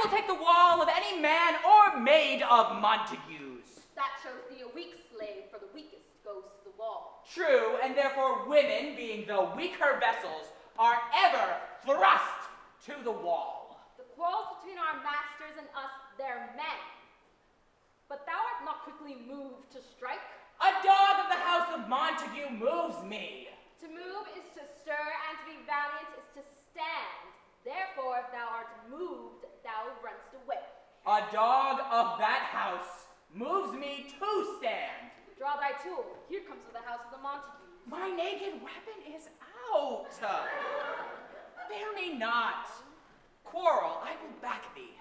will take the wall of any man or maid of Montague's. That shows thee a weak slave, for the weakest goes to the wall. True, and therefore women, being the weaker vessels, are ever thrust to the wall. The quarrels between our masters and us, their men. But thou art not quickly moved to strike. A dog of the house of Montague moves me. To move is to stir, and to be valiant is to stand. Therefore, if thou art moved, thou runnest away. A dog of that house moves me to stand. Draw thy tool. Here comes to the house of the Montagues. My naked weapon is out. Fear me not. Quarrel, I will back thee.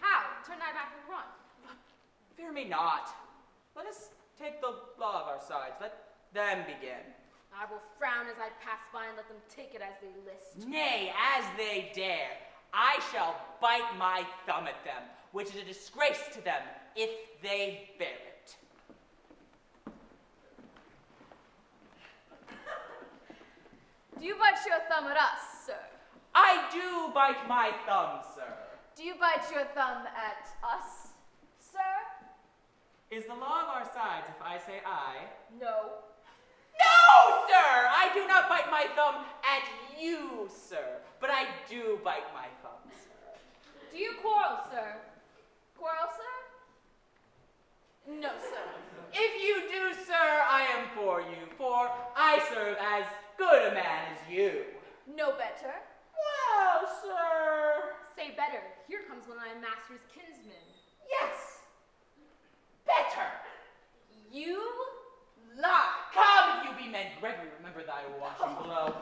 How? Turn thy back and run. Fear me not. Let us take the law of our sides. Let them begin. I will frown as I pass by and let them take it as they list. Nay, as they dare. I shall bite my thumb at them, which is a disgrace to them if they bear it. Do you bite your thumb at us, sir? I do bite my thumb, sir. Do you bite your thumb at us, sir? Is the law of our sides if I say I? No. No, sir! I do not bite my thumb at you, sir. But I do bite my thumb, sir. Do you quarrel, sir? Quarrel, sir? No, sir. If you do, sir, I am for you, for I serve as good a man as you. No better. Well, sir. Say better. Here comes one of my master's kinsmen. Yes. Better. You lie. Come, if you be men. Gregory, remember thy washing below.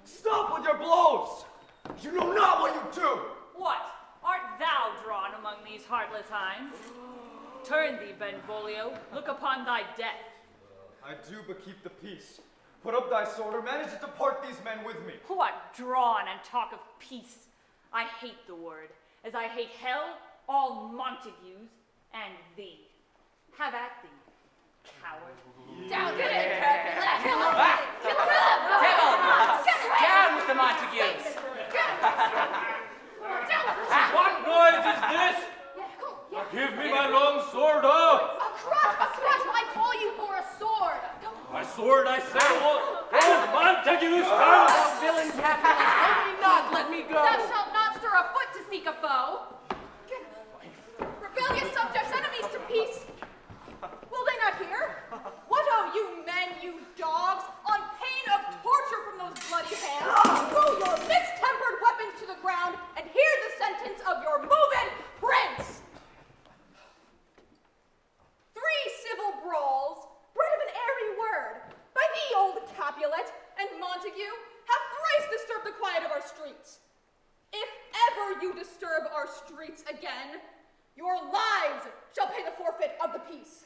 Stop with your blows! You know not what you do! What? Art thou drawn among these heartless hinds? Turn thee, Benvolio, look upon thy death. I do but keep the peace. Put up thy sword or manage to depart these men with me. What drawn and talk of peace? I hate the word, as I hate hell, all Montagues, and thee. Have at thee, coward. Down with it! Kill him! Kill him! Down with the Montagues! What noise is this? Give me my long sword off! A scratch! I call you for a sword! My sword, I say, old Montague's tongue! Villain capitalist, only not let me go! Thou shalt not stir a foot to seek a foe! Rebellious subjects, enemies to peace! Will they not hear? What oh, you men, you dogs, on pain of torture from those bloody hands, throw your mistempered weapons to the ground and hear the sentence of your moved prince! 3 civil brawls, bred of an airy word, by thee, old Capulet and Montague, have thrice disturbed the quiet of our streets. If ever you disturb our streets again, your lives shall pay the forfeit of the peace.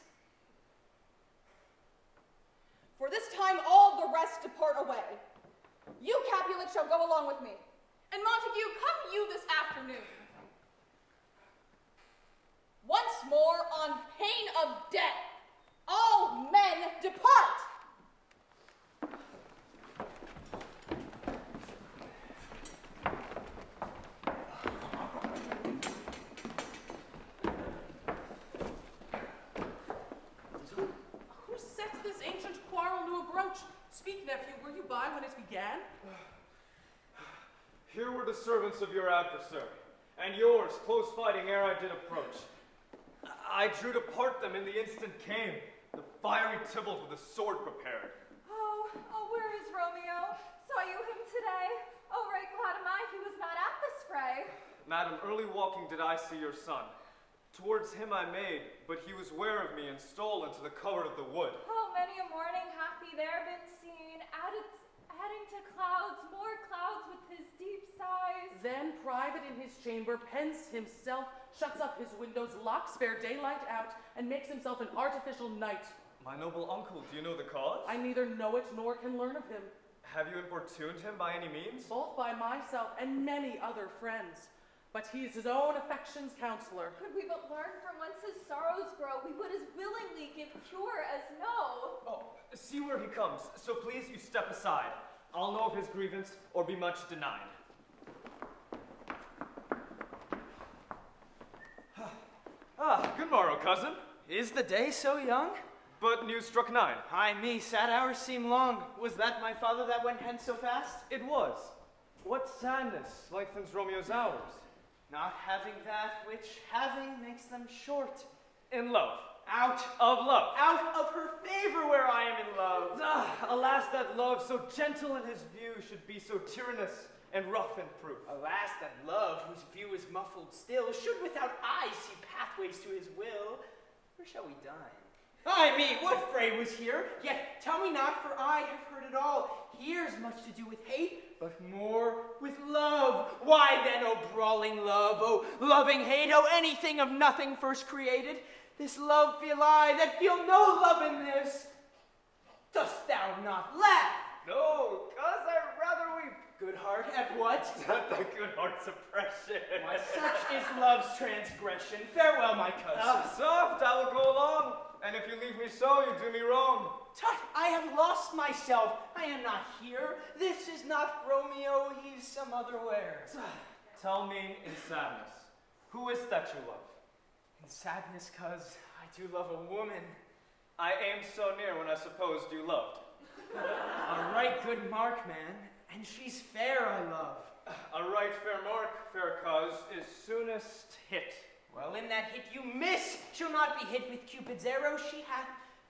For this time all the rest depart away. You, Capulet, shall go along with me. And Montague, come you this afternoon. Once more, on pain of death, all men depart. Who sets this ancient quarrel to a broach? Speak, nephew, were you by when it began? Here were the servants of your adversary, and yours, close fighting ere I did approach. I drew to part them in the instant came, the fiery Tybalt with a sword prepared. Oh, where is Romeo? Saw you him today? Oh, right glad am I he was not at this fray. Madam, early walking did I see your son. Towards him I made, but he was ware of me and stole into the covert of the wood. Oh, many a morning hath he there been seen, adding to clouds, more clouds with his deep sighs. Then, private in his chamber, pens himself, shuts up his windows, locks fair daylight out, and makes himself an artificial night. My noble uncle, do you know the cause? I neither know it nor can learn of him, Have you importuned him by any means? both by myself and many other friends. But he is his own affection's counselor. Could we but learn from whence his sorrows grow, we would as willingly give cure as no. Oh, see where he comes. So please you step aside. I'll know of his grievance or be much denied. Good morrow, cousin. Is the day so young? But news struck 9. Ay me, sad hours seem long. Was that my father that went hence so fast? It was. What sadness lengthens Romeo's hours? Not having that which having makes them short. In love. Out Of love. of her favor where I am in love. Alas, that love, so gentle in his view, should be so tyrannous and rough in proof. Alas, that love, whose view is muffled still, should without eyes see pathways to his will. Where shall we dine? Ay me, what fray was here? Yet tell me not, for I have heard it all. Here's much to do with hate, but more with love. Why then, O brawling love, O loving hate, O anything of nothing first created? This love feel I, that feel no love in this. Dost thou not laugh? No, cause I rather weep. Good heart, at what? At the good heart's oppression. Why, such is love's transgression. Farewell, my cousin. Soft, I will go along. And if you leave me so, you do me wrong. Tut, I have lost myself. I am not here. This is not Romeo. He's some other where. Tell me in sadness, who is that you love? In sadness, cuz I do love a woman. I aimed so near when I supposed you loved. A right good mark, man. And she's fair, I love. A right fair mark, fair cause, is soonest hit. Well, in that hit you miss. She'll not be hit with Cupid's arrow. She hath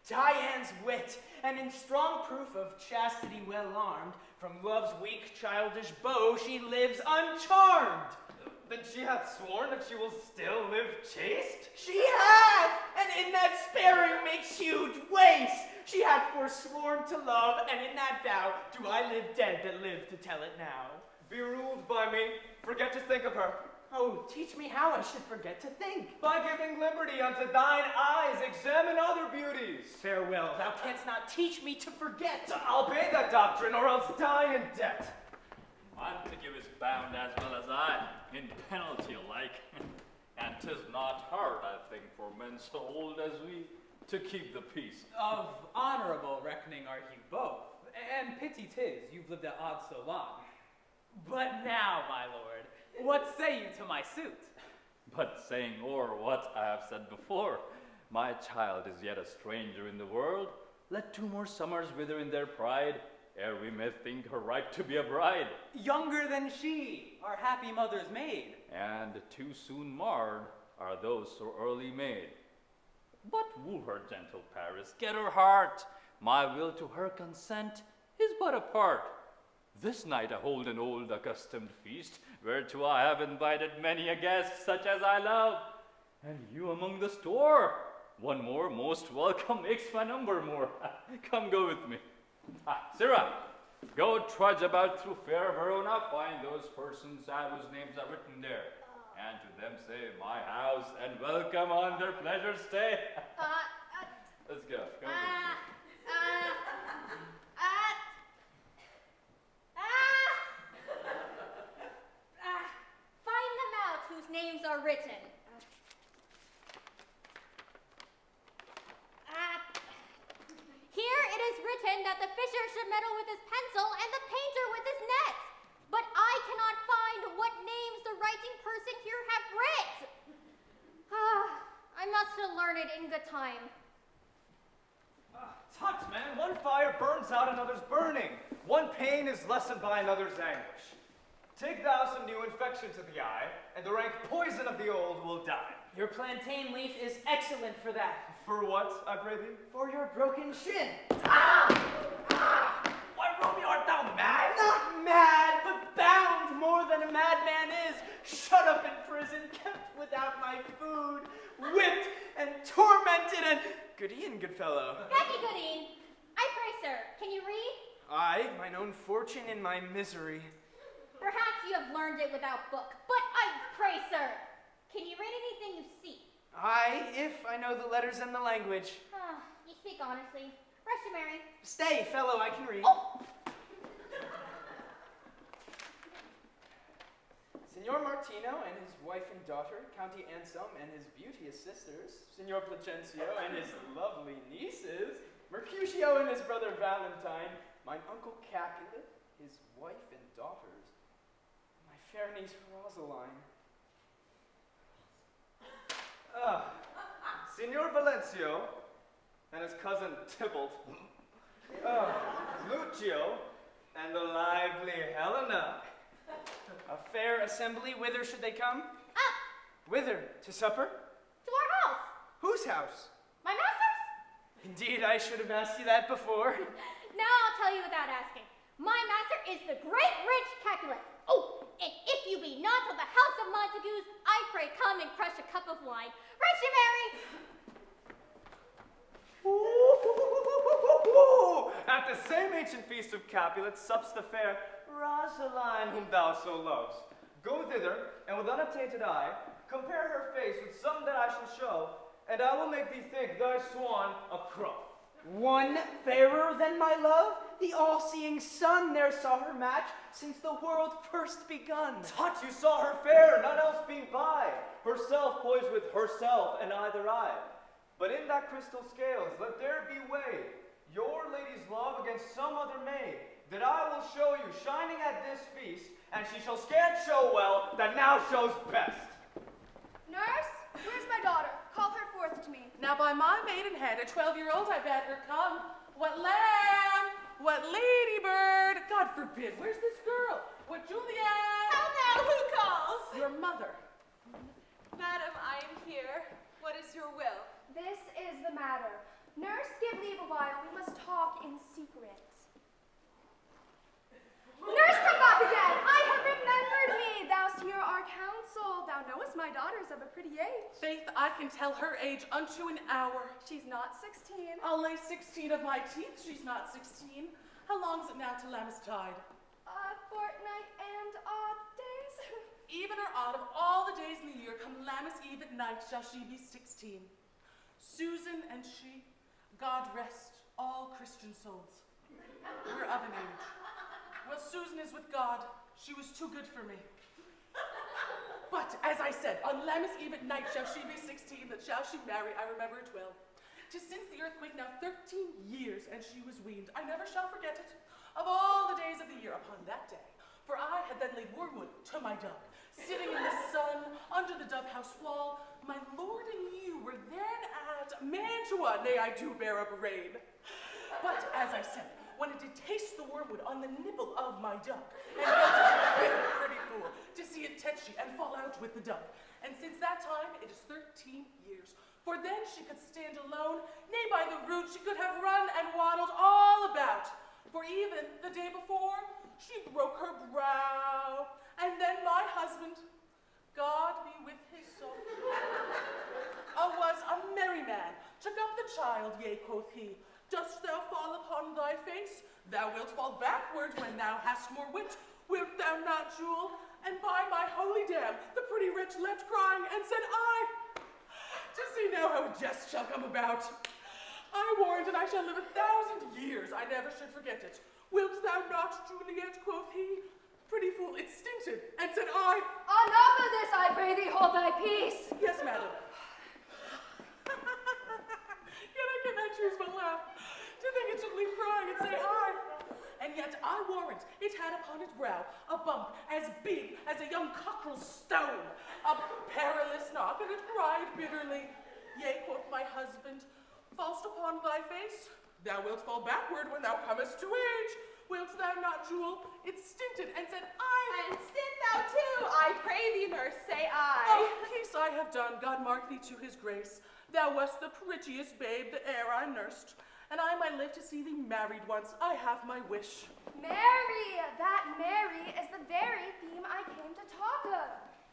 Dian's wit, and in strong proof of chastity well armed, from love's weak childish bow she lives uncharmed. Then she hath sworn that she will still live chaste? She hath, and in that sparing makes huge waste. She hath forsworn to love, and in that vow do I live dead that live to tell it now. Be ruled by me, forget to think of her. Oh, teach me how I should forget to think. By giving liberty unto thine eyes, examine other beauties. Farewell, thou canst not teach me to forget. I'll obey that doctrine, or else die in debt. Montague is bound as well as I, in penalty alike. And 'tis not hard, I think, for men so old as we to keep the peace. Of honorable reckoning are you both, and pity 'tis you've lived at odds so long. But now, my lord, what say you to my suit? But saying o'er what I have said before, my child is yet a stranger in the world. Let 2 more summers wither in their pride, ere we may think her right to be a bride. Younger than she, our happy mother's maid. And too soon marred are those so early made. But woo her, gentle Paris, get her heart. My will to her consent is but a part. This night I hold an old accustomed feast, whereto I have invited many a guest, such as I love. And you among the store. One more most welcome makes my number more. Come go with me. Sirrah, go trudge about through fair Verona, find those persons whose names are written there. And to them say my house and welcome on their pleasure stay. Let's go. Come with me. Find them out whose names are written. Here it is written that the fisher should meddle with his pencil and the painter with his net. But I cannot find what names the writing person here have writ. I must have learned it in good time. Tut, man, one fire burns out another's burning. One pain is lessened by another's anguish. Take thou some new infection to the eye, and the rank poison of the old will die. Your plantain leaf is excellent for that. For what, I pray thee? For your broken shin. Why, Romeo, art thou mad? Not mad, but bound more than a madman is. Shut up in prison, kept without my food, whipped and tormented and... Good e'en, good fellow. Happy Goodine. I pray, sir, can you read? I, mine own fortune in my misery. Perhaps you have learned it without book, but I pray, sir, can you read anything you see? Aye, if I know the letters and the language. Ah, you speak honestly. Rush you, Mary. Stay, fellow, I can read. Oh! Signor Martino and his wife and daughter, County Anselm and his beauteous sisters, Signor Placencio and his lovely nieces, Mercutio and his brother Valentine, mine uncle Capulet, his wife and daughters, my fair niece Rosaline. Signor Valencio and his cousin Tybalt, Lucio and the lively Helena. A fair assembly, whither should they come? Up! Whither? To supper? To our house! Whose house? My master's? Indeed, I should have asked you that before. Now I'll tell you without asking. My master is the great rich Capulet. Oh, and if you be not of the house of Montagues, I pray come and crush a cup of wine. Rush you, Mary! At the same ancient feast of Capulet sups the fair Rosaline whom thou so lovest. Go thither, and with unobtainted eye, compare her face with some that I shall show, and I will make thee think thy swan a crow. One fairer than my love? The all-seeing sun ne'er saw her match since the world first begun. Tut, you saw her fair, none else being by, herself poised with herself and either eye. But in that crystal scales let there be weighed your lady's love against some other maid, that I will show you shining at this feast, and she shall scant show well that now shows best. Nurse, where's my daughter? Call her forth to me. Now by my maidenhead, a 12-year-old, I bade her come. What lamb? What ladybird? God forbid, where's this girl? What Juliet? How now, who calls? Your mother. Madam, I am here. What is your will? This is the matter. Nurse, give leave a while. We must talk in secret. Nurse, come back again! I have remembered me. Thou'st hear our counsel. Thou knowest my daughter's of a pretty age. Faith, I can tell her age unto an hour. She's not 16. I'll lay 16 of my teeth, she's not 16. How long's it now to Lammas tide? A fortnight and odd days. Even or odd of all the days in the year, come Lammas Eve at night shall she be 16. Susan and she, God rest all Christian souls. We're of an age. Well, Susan is with God. She was too good for me. But, as I said, on Lammas Eve at night shall she be 16, that shall she marry, I remember it well. 'Tis since the earthquake now 13 years, and she was weaned. I never shall forget it. Of all the days of the year, upon that day, for I had then laid wormwood to my dove, sitting in the sun, under the dove house wall, my lord and you were then at Mantua, nay, I do bear a parade. But, as I said, when it did taste the wormwood on the nibble of my duck, and felt a bitter pretty fool to see it tetchy and fall out with the duck. And since that time it is 13 years. For then she could stand alone, nay by the root she could have run and waddled all about. For even the day before she broke her brow, and then my husband, God be with his soul, was a merry man, took up the child, yea, quoth he, dost thou fall upon thy face? Thou wilt fall backward when thou hast more wit. Wilt thou not, Jewel? And by my holy dam, the pretty wretch left crying, and said, to see now how a jest shall come about. I warrant that I shall live 1,000 years, I never should forget it. Wilt thou not, Juliet, quoth he? Pretty fool, it stinted, and said I. Enough of this, I pray thee, hold thy peace. Yes, madam. Yet I cannot choose but laugh. To think it should leave crying and say I. And yet I warrant it had upon its brow a bump as big as a young cockerel's stone, a perilous knock, and it cried bitterly. Yea, quoth my husband, fall'st upon thy face? Thou wilt fall backward when thou comest to age. Wilt thou not, Jewel? It stinted and said I. And stint thou too, I pray thee, nurse, say I. Oh, peace I have done, God mark thee to his grace. Thou wast the prettiest babe that e'er I nursed, and I might live to see thee married once. I have my wish. Mary, that Mary is the very theme I came to talk of.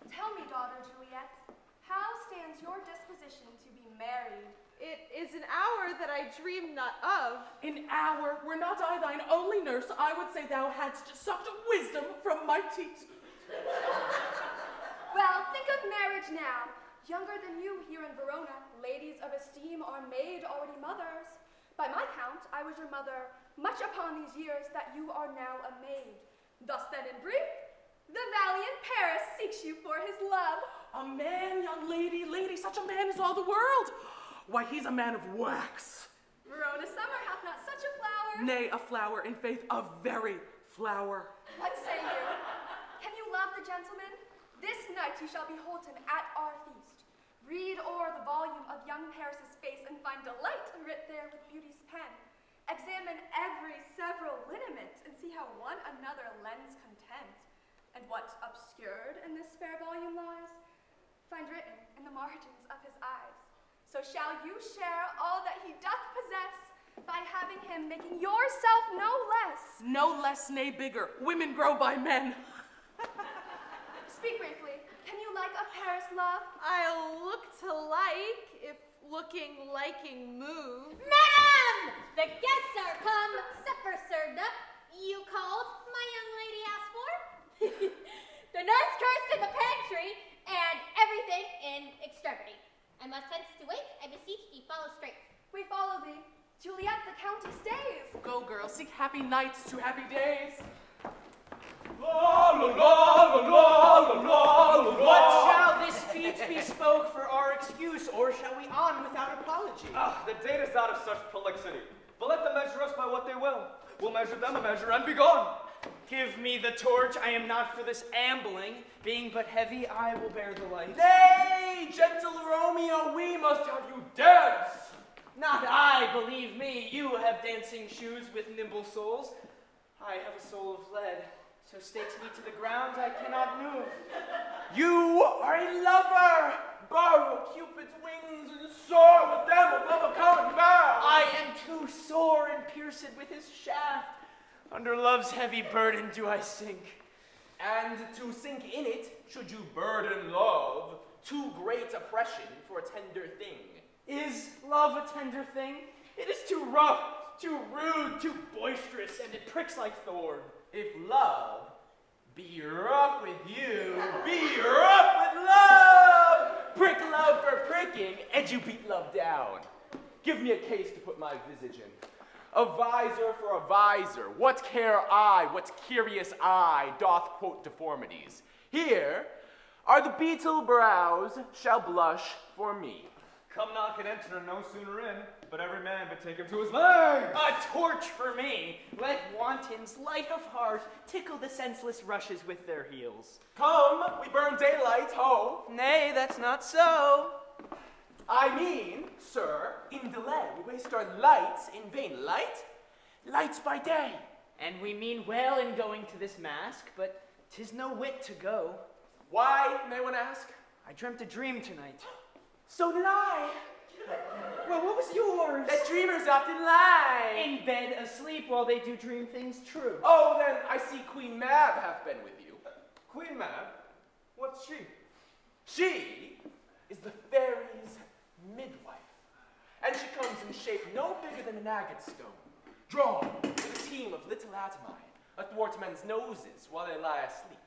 Tell me, daughter Juliet, how stands your disposition to be married? It is an hour that I dream not of. An hour, were not I thine only nurse, I would say thou hadst sucked wisdom from my teat. Well, think of marriage now. younger than you here in Verona, ladies of esteem are made already mothers. By my count, I was your mother much upon these years that you are now a maid. Thus then, in brief, the valiant Paris seeks you for his love. A man, young lady, such a man is all the world. Why, he's a man of wax. Verona summer hath not such a flower. Nay, a flower, in faith, a very flower. What say you? Can you love the gentleman? This night you shall behold him at our feast. Read o'er the volume of young Paris's face and find delight writ there with beauty's pen. Examine every several lineament and see how one another lends content. And what obscured in this fair volume lies, find written in the margins of his eyes. So shall you share all that he doth possess by having him making yourself no less. No less, nay bigger. Women grow by men. Speak briefly. Can you like a Paris love? I'll look to like, if looking liking move. Madam! The guests are come, supper served up. You called, my young lady asked for. The nurse cursed in the pantry, and everything in extremity. I must hence to wait, I beseech ye follow straight. We follow thee. Juliet, the county stays. Go, girl, seek happy nights to happy days. What shall this speech be spoke for our excuse, or shall we on without apology? The date is out of such prolixity. But let them measure us by what they will. We'll measure them a measure and be gone. Give me the torch, I am not for this ambling. Being but heavy, I will bear the light. Nay, gentle Romeo, we must have you dance. Not I, believe me. You have dancing shoes with nimble soles. I have a soul of lead, so stakes me to the ground, I cannot move. You are a lover. Borrow Cupid's wings and soar with them above a common bough. I am too sore and pierced with his shaft. Under love's heavy burden do I sink. And to sink in it, should you burden love, too great oppression for a tender thing. Is love a tender thing? It is too rough, too rude, too boisterous, and it pricks like thorn. If love be rough with you, be rough with love! Prick love for pricking, and you beat love down. Give me a case to put my visage in. A visor for a visor. What care I, what curious eye doth quote deformities? Here are the beetle brows shall blush for me. Come knock and enter no sooner in, but every man betake him to his leg. A torch for me. Let wantons, light of heart, tickle the senseless rushes with their heels. Come, we burn daylight, ho! Nay, that's not so. I mean, sir, in delay, we waste our lights in vain. Lights by day. And we mean well in going to this mask, but 'tis no wit to go. Why, may one ask? I dreamt a dream tonight. So did I. Well, what was yours? That dreamers often lie. In bed asleep while they do dream things true. Oh, then I see Queen Mab hath been with you. Queen Mab? What's she? She is the fairies' midwife, and she comes in shape no bigger than an agate stone, drawn with a team of little atomine athwart men's noses while they lie asleep.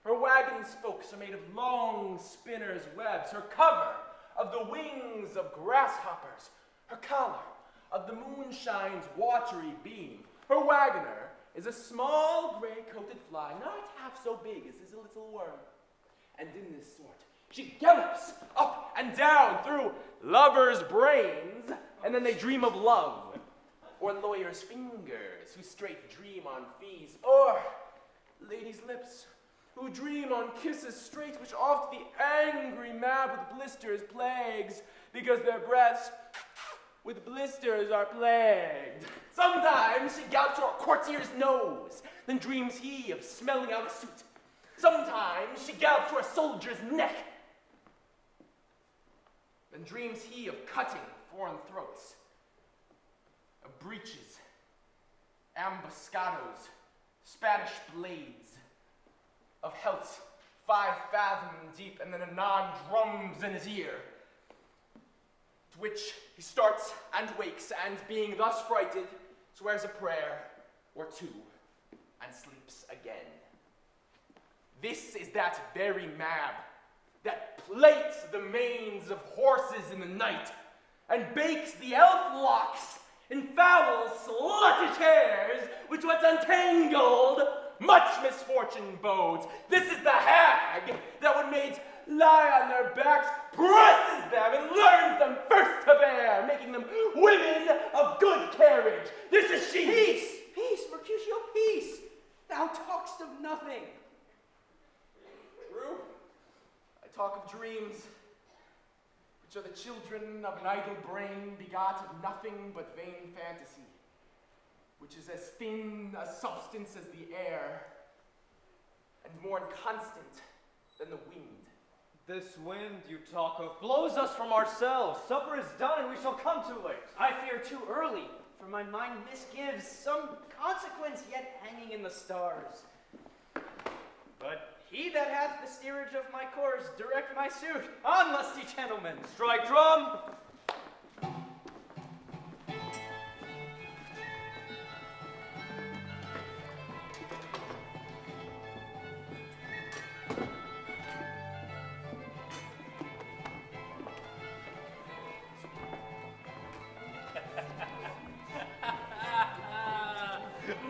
Her wagon spokes are made of long spinners' webs, her cover of the wings of grasshoppers, her collar of the moonshine's watery beam. Her wagoner is a small gray-coated fly, not half so big as is a little worm. And in this sort, she gallops up and down through lovers' brains, and then they dream of love, or lawyers' fingers who straight dream on fees, or ladies' lips who dream on kisses straight, which oft the angry Mab with blisters plagues, because their breaths with blisters are plagued. Sometimes she gallops to a courtier's nose, then dreams he of smelling out a suit. Sometimes she gallops to a soldier's neck, then dreams he of cutting foreign throats, of breaches, ambuscados, Spanish blades, of helts 5 fathom deep, and then anon drums in his ear, to which he starts and wakes, and being thus frighted, swears a prayer or two, and sleeps again. This is that very Mab, that plaits the manes of horses in the night, and bakes the elf locks in foul sluttish hairs, which once untangled, much misfortune bodes. This is the hag that when maids lie on their backs, presses them and learns them first to bear, making them women of good carriage. This is she. Peace, peace, Mercutio, peace. Thou talkst of nothing. True. I talk of dreams, which are the children of an idle brain begot of nothing but vain fantasy, which is as thin a substance as the air, and more inconstant than the wind. This wind you talk of blows us from ourselves. Supper is done and we shall come too late. I fear too early, for my mind misgives some consequence yet hanging in the stars. But he that hath the steerage of my course direct my suit. On, lusty gentlemen! Strike drum!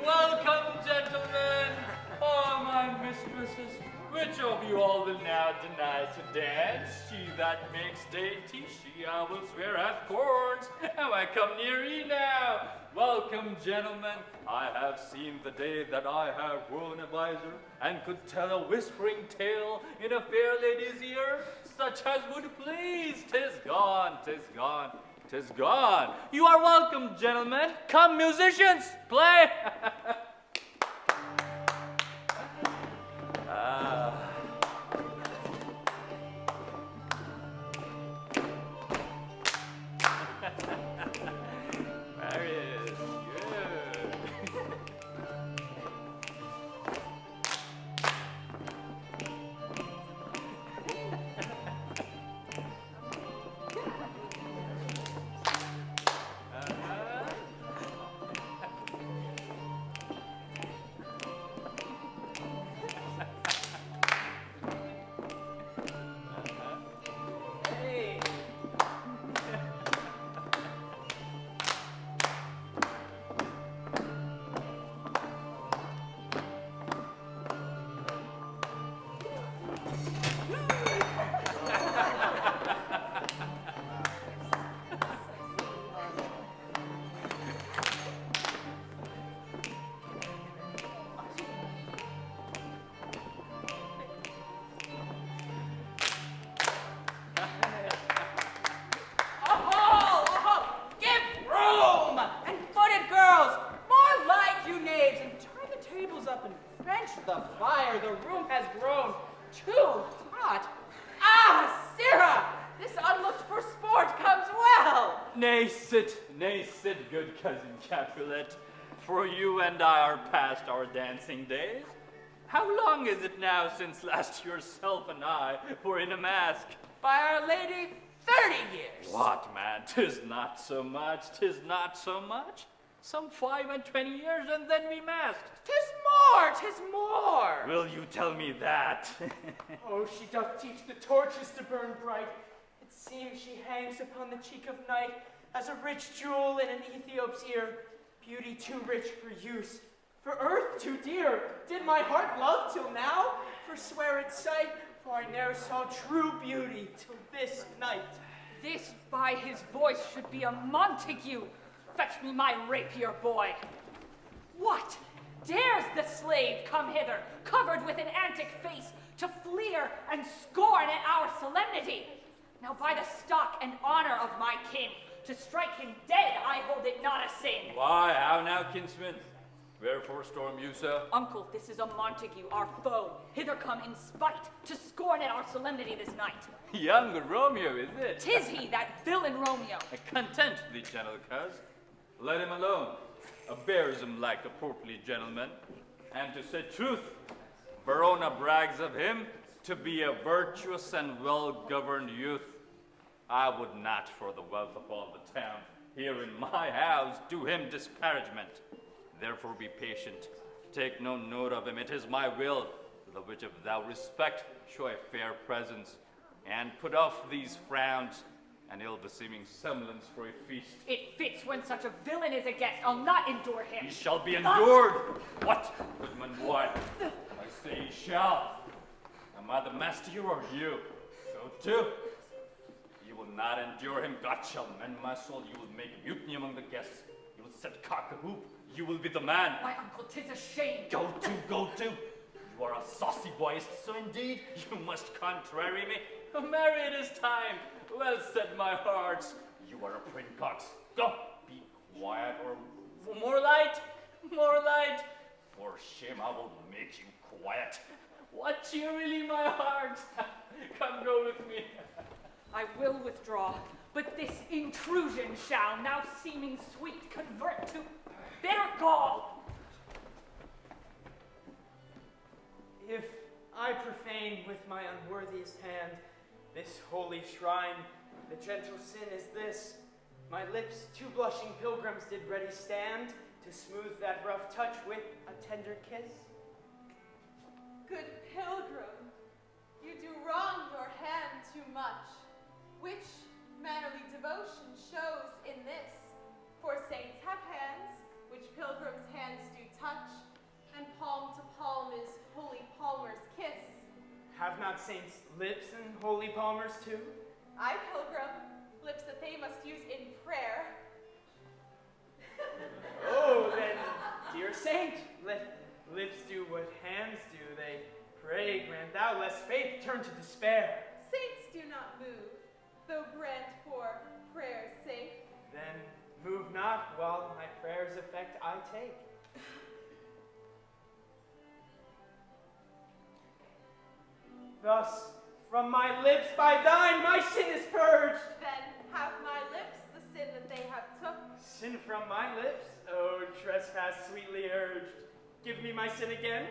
Welcome, gentlemen. Oh, my mistresses, which of you all will now deny to dance? She that makes dainty, she I will swear hath corns. Am I come near ye now? Welcome, gentlemen. I have seen the day that I have worn a visor, and could tell a whispering tale in a fair lady's ear, such as would please. 'Tis gone, 'tis gone. 'Tis gone. You are welcome, gentlemen. Come, musicians, play. Marius, good. Hey! Give room! And footed girls, more like you knaves, and turn the tables up and quench the fire. The room has grown too hot. Ah, Sirrah! This unlooked-for sport comes well. Nay, sit, good cousin Capulet, for you and I are past our dancing days. How long is it now since last yourself and I were in a mask? By Our Lady, 30 years. What, man? 'Tis not so much, 'tis not so much. Some 25 years and then we masked. 'Tis more. Will you tell me that? Oh, she doth teach the torches to burn bright. It seems she hangs upon the cheek of night as a rich jewel in an Ethiop's ear. Beauty too rich for use, for earth too dear. Did my heart love till now? Forswear its sight, for I ne'er saw true beauty till this night. This by his voice should be a Montague. Fetch me my rapier, boy. What? Dares the slave come hither, covered with an antic face, to fleer and scorn at our solemnity? Now by the stock and honor of my king, to strike him dead I hold it not a sin. Why, how now, kinsman? Wherefore storm you, sir? Uncle, this is a Montague, our foe, hither come in spite, to scorn at our solemnity this night. Young Romeo, is it? 'Tis he, that villain Romeo. Content thee, gentle coz. Let him alone. Bears him like a portly gentleman. And to say truth, Verona brags of him to be a virtuous and well-governed youth. I would not, for the wealth of all the town, here in my house, do him disparagement. Therefore be patient. Take no note of him. It is my will, the which if thou respect, show a fair presence. and put off these frowns and ill-beseeming semblance for a feast. It fits when such a villain is a guest. I'll not endure him. He shall be endured. What, goodman boy? I say he shall. Am I the master here or you? So too. You will not endure him. God shall mend my soul. You will make mutiny among the guests. You will set cock a hoop. You will be the man. My uncle, 'tis a shame. Go to, go to. You are a saucy boy, so indeed you must contrary me. Marry, it is time. Well said, my heart. You are a princox. Go, be quiet, or more light, more light. For shame, I will make you quiet. What cheerily, my heart. Come, go with me. I will withdraw, but this intrusion shall, now seeming sweet, convert to bitter gall. If I profane with my unworthiest hand this holy shrine, the gentle sin is this: my lips, two blushing pilgrims, did ready stand to smooth that rough touch with a tender kiss. Good pilgrim, you do wrong your hand too much, which mannerly devotion shows in this. For saints have hands, which pilgrims' hands do touch, and palm to palm is holy palmer's kiss. Have not saints lips and holy palmers too? I, pilgrim, lips that they must use in prayer. Oh, then, dear saint, let lips do what hands do. They pray, grant thou, lest faith turn to despair. Saints do not move, though grant for prayer's sake. Then move not, while my prayer's effect I take. Thus, from my lips by thine, my sin is purged. Then have my lips the sin that they have took. Sin from my lips? Oh, trespass sweetly urged. Give me my sin again.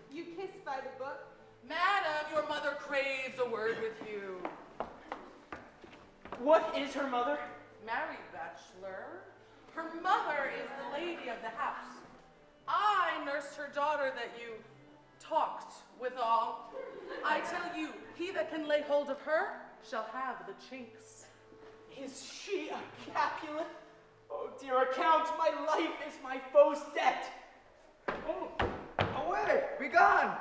You kiss by the book. Madam, your mother craves a word with you. What is her mother? Married bachelor. Her mother is the lady of the house. I nursed her daughter that you talked withal. I tell you, he that can lay hold of her shall have the chinks. Is she a Capulet? Oh, dear account, my life is my foe's debt. Away! Be gone!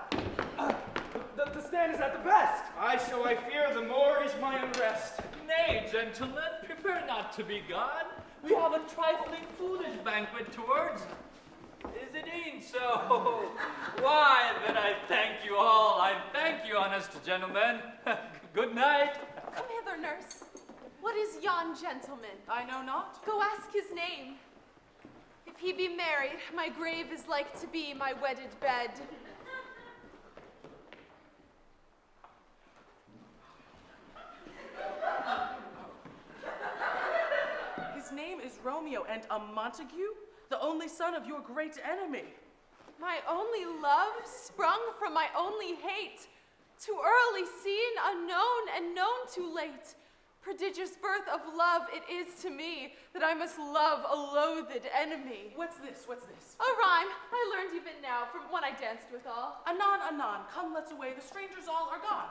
The stand is at the best. Aye, so I fear the more is my unrest. Nay, gentlemen, prepare not to be gone. We have a trifling foolish banquet towards. Is it e'en so? Why, then I thank you all. I thank you, honest gentlemen. Good night. Come hither, nurse. What is yon gentleman? I know not. Go ask his name. If he be married, my grave is like to be my wedded bed. His name is Romeo, and a Montague, the only son of your great enemy. My only love, sprung from my only hate, too early seen, unknown, and known too late. Prodigious birth of love it is to me, that I must love a loathed enemy. What's this? What's this? A rhyme I learned even now from one I danced withal. Anon, anon, come, let's away, the strangers all are gone.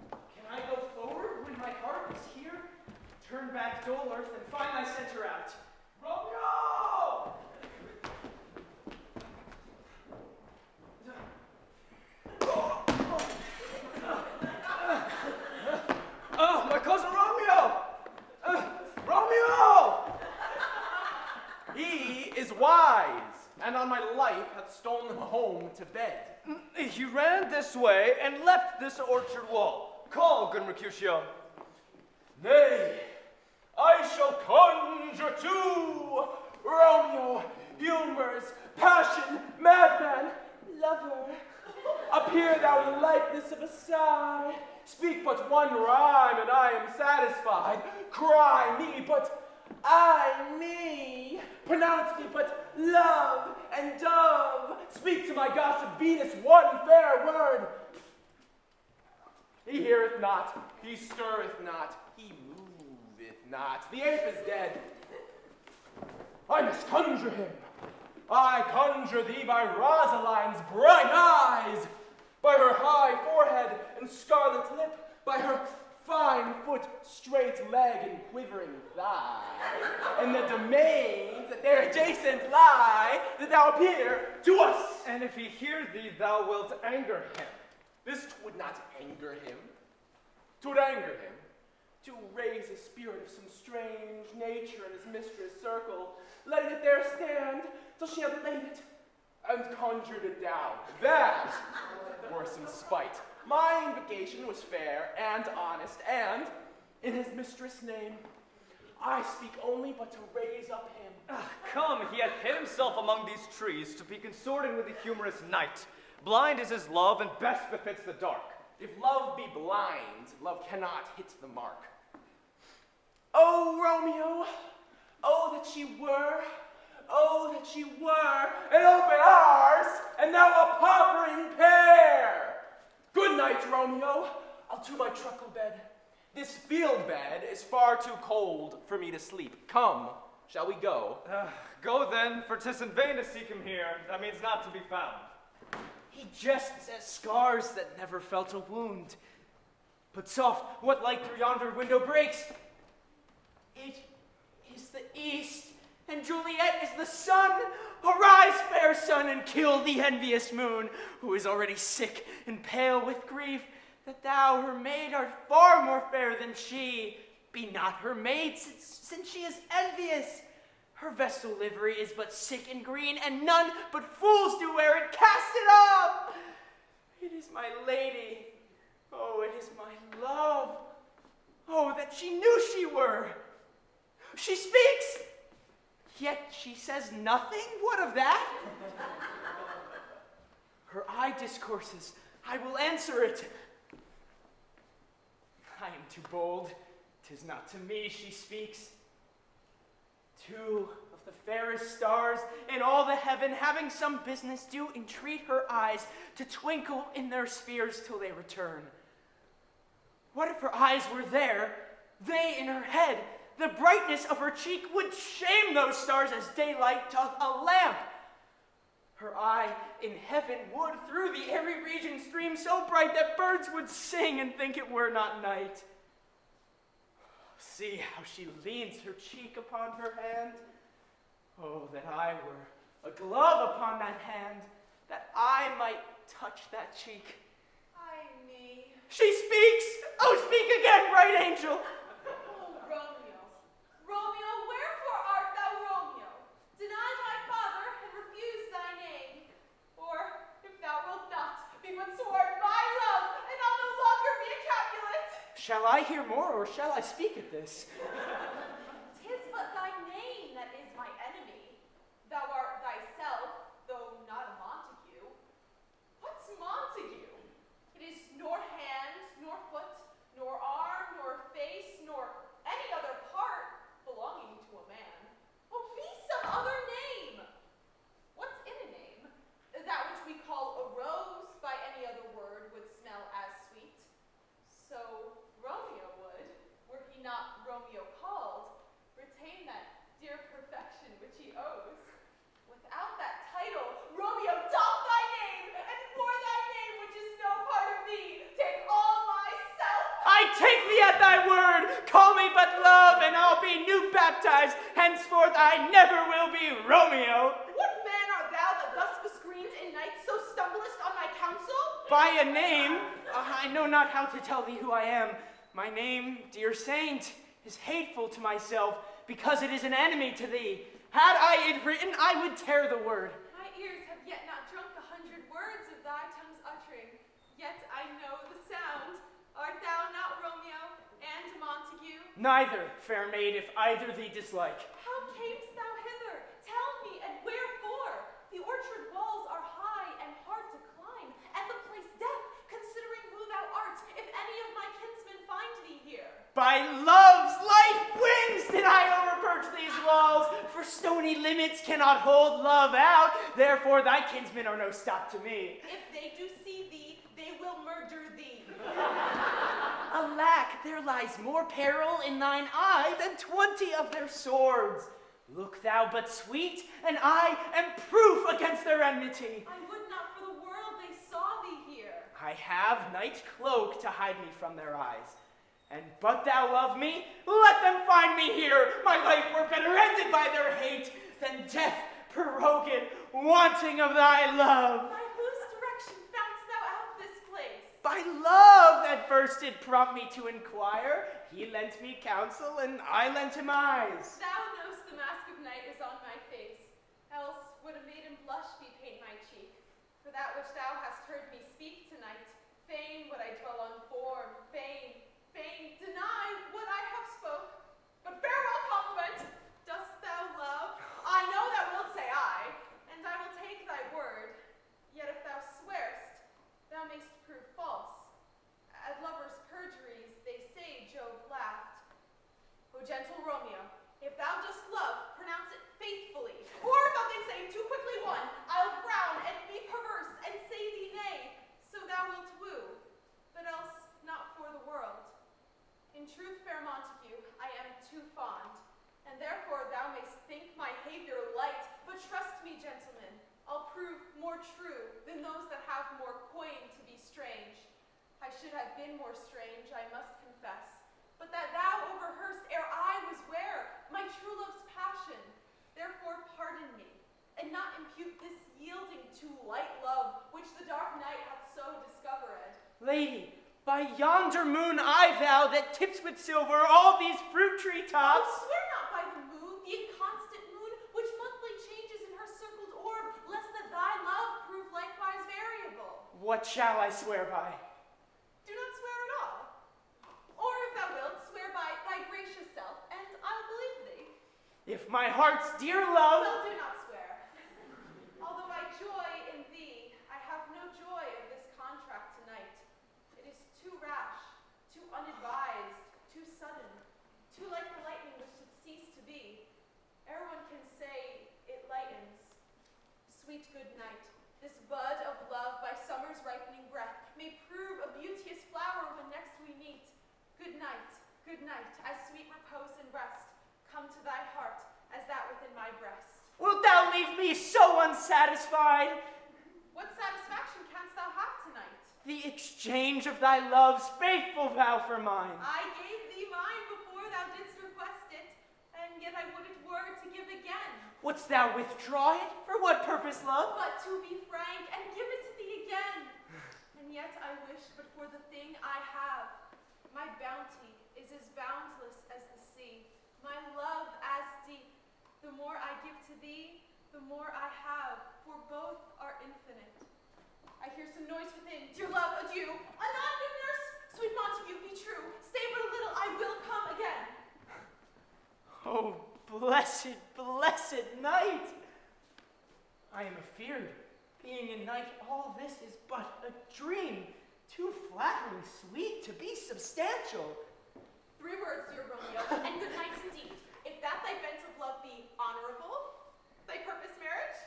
Can I go forward when my heart is here? Turn back dull earth and find thy center out. Romeo! Oh, my cousin Romeo! Romeo! He is wise, and on my life hath stolen home to bed. He ran this way and leapt this orchard wall. Call, good Mercutio. Nay, I shall conjure too. Romeo, humors, passion, madman, lover. Appear thou in likeness of a sigh. Speak but one rhyme, and I am satisfied. Cry me, but I me. Pronounce me, but love and dove. Speak to my gossip Venus one fair word. He heareth not, he stirreth not, he moveth not. The ape is dead. I must conjure him. I conjure thee by Rosaline's bright eyes. by her high forehead and scarlet lip, by her fine foot, straight leg, and quivering thigh, and the domains that there adjacent lie, that thou appear to us. And if he hear thee, thou wilt anger him. This would not anger him. 'Twould anger him to raise a spirit of some strange nature in his mistress' circle, letting it there stand till she had laid it and conjured it down. That were some spite. My invocation was fair and honest, and in his mistress' name, I speak only but to raise up him. Come, he hath hid himself among these trees to be consorting with the humorous night. Blind is his love, and best befits the dark. If love be blind, love cannot hit the mark. Oh, Romeo, oh, that she were an open arse, and thou a paupering pear. Good night, Romeo. I'll to my truckle bed. This field bed is far too cold for me to sleep. Come, shall we go? Go then, for 'tis in vain to seek him here. That means not to be found. He jests at scars that never felt a wound. But soft, what light through yonder window breaks? It is the east, and Juliet is the sun. Arise, fair sun, and kill the envious moon, who is already sick and pale with grief, that thou, her maid, art far more fair than she. Be not her maid, since she is envious. Her vestal livery is but sick and green, and none but fools do wear it. Cast it off! It is my lady. Oh, it is my love. Oh, that she knew she were. She speaks, yet she says nothing. What of that? Her eye discourses. I will answer it. I am too bold. 'Tis not to me she speaks. Two of the fairest stars in all the heaven, having some business, do entreat her eyes to twinkle in their spheres till they return. What if her eyes were there, they in her head? The brightness of her cheek would shame those stars as daylight doth a lamp. Her eye in heaven would through the airy region stream so bright that birds would sing and think it were not night. See how she leans her cheek upon her hand. Oh, that I were a glove upon that hand, that I might touch that cheek. Ay me. She speaks! Oh, speak again, bright angel! Oh, Romeo. Romeo, wherefore art thou Romeo? Deny thy father and refuse thy name. Or, if thou wilt not, be but sworn by love, and I'll no longer be a Capulet. Shall I hear more, or shall I speak at this? 'Tis but thy name that is my enemy. Thou art thyself, though not a Montague. What's Montague? It is nor hand, nor foot, nor arm, nor face, nor any other part belonging to a man. Oh, be some other name. What's in a name? That which we call a rose by any other word would smell as sweet. So Romeo would, were he not Romeo called, retain that dear perfection which he owes. Without that title, Romeo, doff thy name, and for thy name which is no part of thee, take all myself. I take thee at thy word. Call me but love, and I'll be new baptized. Henceforth I never will be Romeo. What man art thou that thus bescreens in night so stumblest on my counsel? By a name, I know not how to tell thee who I am. My name, dear saint, is hateful to myself, because it is an enemy to thee. Had I it written, I would tear the word. My ears have yet not drunk 100 words of thy tongue's uttering, yet I know the sound. Art thou not Romeo and Montague? Neither, fair maid, if either thee dislike. How camest thou hither? Tell me, and wherefore? The orchard walls are high and hard to climb, and the place death, considering who thou art, if any of my kinsmen find thee here. By love's light wings did I overperch these walls, for stony limits cannot hold love out. Therefore thy kinsmen are no stop to me. If they do see thee, they will murder thee. Alack, there lies more peril in thine eye than 20 of their swords. Look thou but sweet, and I am proof against their enmity. I would not for the world they saw thee here. I have night cloak to hide me from their eyes. And but thou love me, let them find me here. My life were better ended by their hate than death prorogued, wanting of thy love. By whose direction foundst thou out this place? By love that first did prompt me to inquire. He lent me counsel, and I lent him eyes. Thou know'st the mask of night is on my face, else would a maiden blush bepaint my cheek. For that which thou hast heard me speak tonight, fain would I dwell on form, fain deny what I have spoke. But farewell compliment, dost thou love? I know thou wilt say aye, and I will take thy word. Yet if thou swearst, thou mayst prove false. At lovers' perjuries, they say Jove laughed. O gentle Romeo, if thou dost love, pronounce it faithfully. Or if thou think saying too quickly one, I'll frown and be perverse and say thee nay, so thou wilt woo, but else not for the world. In truth, fair Montague, I am too fond, and therefore thou mayst think my havior light, but trust me, gentlemen, I'll prove more true than those that have more coin to be strange. I should have been more strange, I must confess, but that thou overheardst ere I was ware, my true love's passion. Therefore pardon me, and not impute this yielding to light love, which the dark night hath so discovered. Lady, by yonder moon I vow that tips with silver all these fruit tree tops. Oh, swear not by the moon, the inconstant moon, which monthly changes in her circled orb, lest that thy love prove likewise variable. What shall I swear by? Do not swear at all. Or if thou wilt, swear by thy gracious self, and I'll believe thee. If my heart's dear love... Well, do not swear. Although I joy in thee, I have no joy of this contract tonight. It is too rash, too unadvised, too sudden, too like the lightning which should cease to be. Ere one can say it lightens. Sweet good night, this bud of love by summer's ripening breath may prove a beauteous flower when next we meet. Good night, as sweet repose and rest come to thy heart as that within my breast. Wilt thou leave me so unsatisfied? What satisfaction canst thou have tonight? The exchange of thy love's faithful vow for mine. I gave thee mine before thou didst request it, and yet I would it were to give again. Wouldst thou withdraw it? For what purpose, love? But to be frank, and give it to thee again. And yet I wish but for the thing I have. My bounty is as boundless as the sea, my love as deep. The more I give to thee, the more I have, for both are infinite. I hear some noise within. Dear love, adieu. Anon, good nurse. Sweet Montague, be true. Stay but a little, I will come again. Oh, blessed, blessed night! I am afeard. Being in night, all this is but a dream, too flattering sweet to be substantial. 3 words, dear Romeo, and good night indeed. If that thy bent of love be honorable, thy purpose marriage,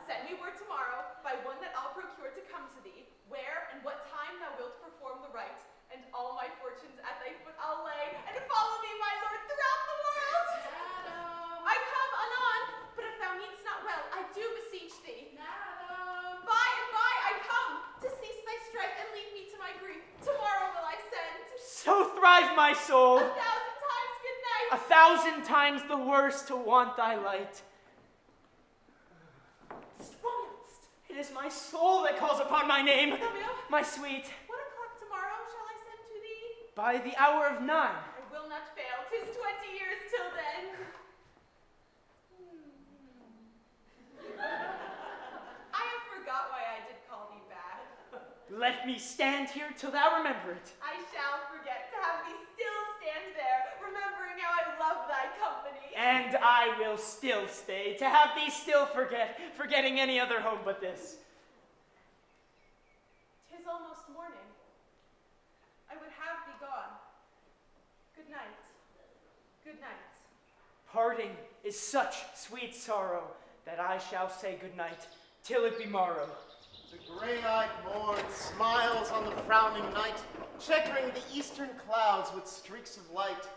send me word tomorrow by one that I'll procure to come to thee, where and what time thou wilt perform the rite, and all my fortunes at thy foot I'll lay, and follow thee, my lord, throughout the world. Madam. I come anon, but if thou mean'st not well, I do beseech thee. Madam. By and by I come, to cease thy strife and leave me to my grief. Tomorrow will I send. So thrive my soul. 1,000 times good night. 1,000 times the worse to want thy light. Romeo, It is my soul that calls upon my name. Romeo, My sweet, what o'clock tomorrow shall I send to thee? by the hour of 9. I will not fail. 'Tis 20 years till then. I have forgot why I did call thee back. Let me stand here till thou remember it. I shall forget to have thee still stand there, remembering how I love thy company. And I will still stay, to have thee still forgetting any other home but this. 'Tis almost morning. I would have thee gone. Good night. Good night. Parting is such sweet sorrow that I shall say good night till it be morrow. The gray-eyed morn smiles on the frowning night, checkering the eastern clouds with streaks of light.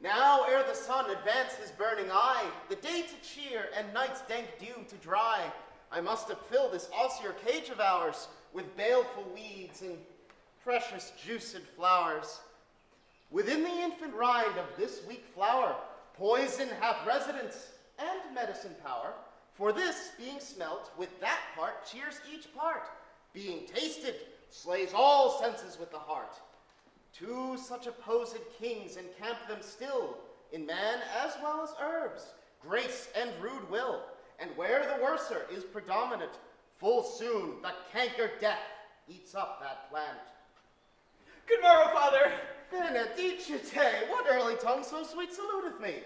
Now, ere the sun advance his burning eye, the day to cheer and night's dank dew to dry, I must upfill this osier cage of ours with baleful weeds and precious juiced flowers. Within the infant rind of this weak flower, poison hath residence and medicine power. For this, being smelt, with that part cheers each part. Being tasted, slays all senses with the heart. Two such opposed kings encamp them still, in man as well as herbs, grace and rude will. And where the worser is predominant, full soon the canker death eats up that plant. Good morrow, Father. Benedicite, what early tongue so sweet saluteth me?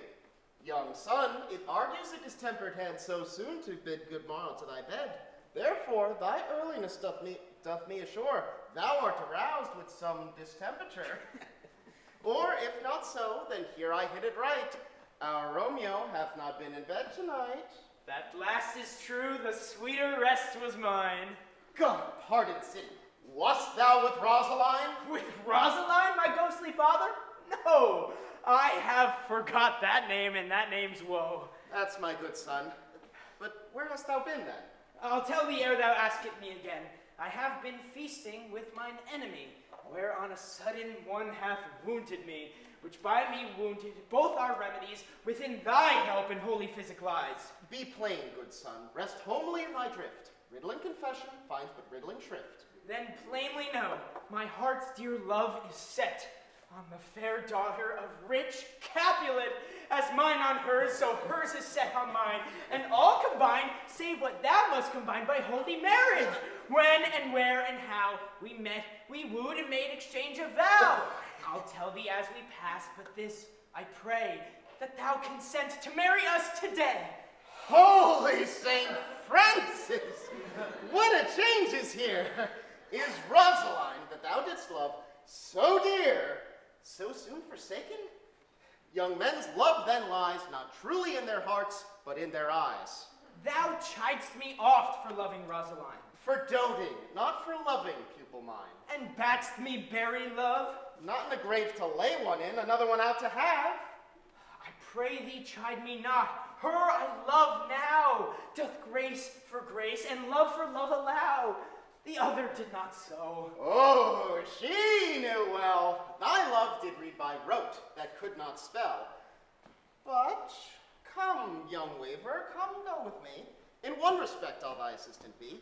Young son, it argues a distempered hand so soon to bid good morrow to thy bed. Therefore, thy earliness doth me assure thou art aroused with some distemperature. Or if not so, then here I hit it right. Our Romeo hath not been in bed tonight. That last is true, the sweeter rest was mine. God pardon sin. Wast thou with Rosaline? With Rosaline, my ghostly father? No, I have forgot that name, and that name's woe. That's my good son. But where hast thou been then? I'll tell thee ere thou askest me again. I have been feasting with mine enemy, where on a sudden one hath wounded me, which by me wounded both our remedies within thy help and holy physic lies. Be plain, good son. Rest homely in thy drift. Riddling confession finds but riddling shrift. Then plainly know, my heart's dear love is set on the fair daughter of rich Capulet, as mine on hers, so hers is set on mine, and all combined, save what thou must combine by holy marriage. When and where and how we met, we wooed and made exchange of vow. I'll tell thee as we pass, but this I pray, that thou consent to marry us today. Holy Saint Francis! What a change is here! Is Rosaline, that thou didst love, so dear, so soon forsaken? Young men's love then lies, not truly in their hearts, but in their eyes. Thou chidest me oft for loving Rosaline. For doting, not for loving, pupil mine. And badst me bury love? Not in the grave to lay one in, another one out to have. I pray thee chide me not. Her I love now. Doth grace for grace and love for love allow. The other did not so. Oh, she knew well. Thy love did read by rote, that could not spell. But, come, young waver, come go with me. In one respect I'll thy assistant be,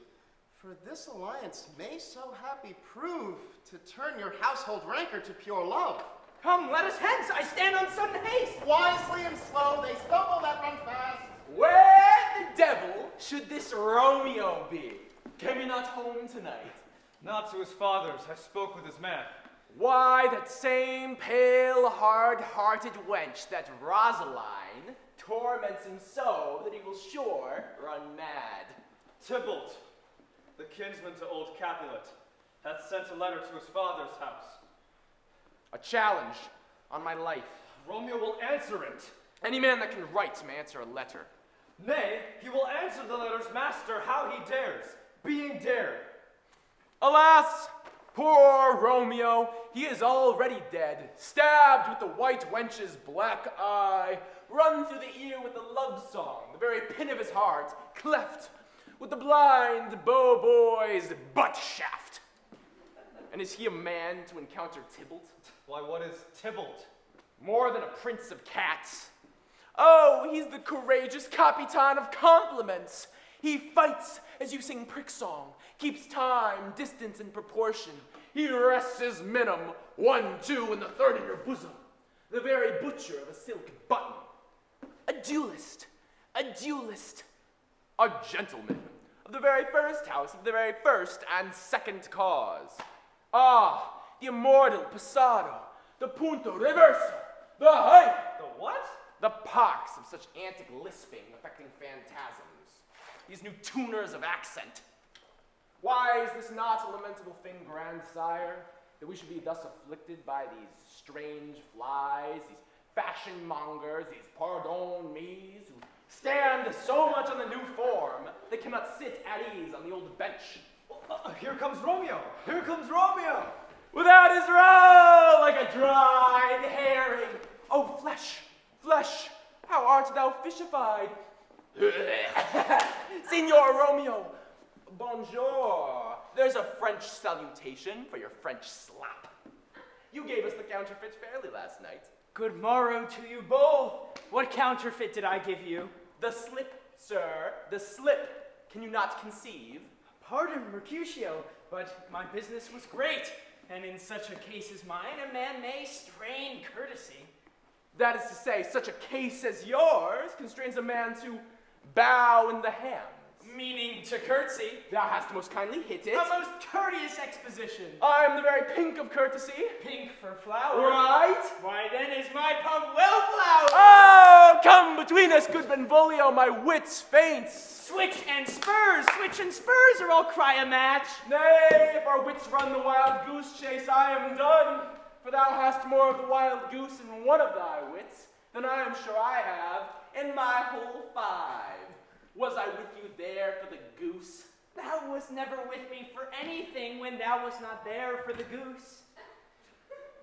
for this alliance may so happy prove to turn your household rancor to pure love. Come, let us hence, I stand on sudden haste. Wisely and slow, they stumble that run fast. Where the devil should this Romeo be? Came he not home tonight? Not to his father's, I spoke with his man. Why, that same pale, hard-hearted wench, that Rosaline, torments him so that he will sure run mad. Tybalt, the kinsman to old Capulet, hath sent a letter to his father's house. A challenge on my life. Romeo will answer it. Any man that can write may answer a letter. Nay, he will answer the letter's master how he dares, being dared. Alas, poor Romeo, he is already dead, stabbed with the white wench's black eye, run through the ear with the love song, the very pin of his heart, cleft with the blind bow boy's butt shaft. And is he a man to encounter Tybalt? Why, what is Tybalt? More than a prince of cats. Oh, he's the courageous Capitan of compliments. He fights as you sing prick song, keeps time, distance, and proportion. He rests his minim, 1, 2, and the third in your bosom. The very butcher of a silk button. A duelist, a gentleman of the very first house, of the very first and second cause. Ah, the immortal passado, the punto reverso, the height. The what? The pox of such antic lisping affecting phantasms, these new tuners of accent. Why is this not a lamentable thing, grandsire, that we should be thus afflicted by these strange flies, these fashion mongers, these pardon me's, who stand so much on the new form, they cannot sit at ease on the old bench. Here comes Romeo! Here comes Romeo! Without his roe, like a dried herring. Oh, flesh, flesh, how art thou fishified? Signor Romeo, bonjour. there's a French salutation for your French slap. You gave us the counterfeit fairly last night. Good morrow to you both. What counterfeit did I give you? The slip, sir, the slip. Can you not conceive? Pardon, Mercutio, but my business was great, and in such a case as mine, a man may strain courtesy. That is to say, such a case as yours constrains a man to bow in the hands. Meaning to curtsy. Thou hast most kindly hit it. A most courteous exposition. I am the very pink of courtesy. Pink for flower. Right. Why then is my pump well flowered? Oh, come between us, good Benvolio, my wits faint. Switch and spurs, or I'll cry a match. Nay, if our wits run the wild goose chase, I am done. For thou hast more of the wild goose in one of thy wits than I am sure I have in my whole 5. Was I with you there for the goose? Thou wast never with me for anything when thou wast not there for the goose.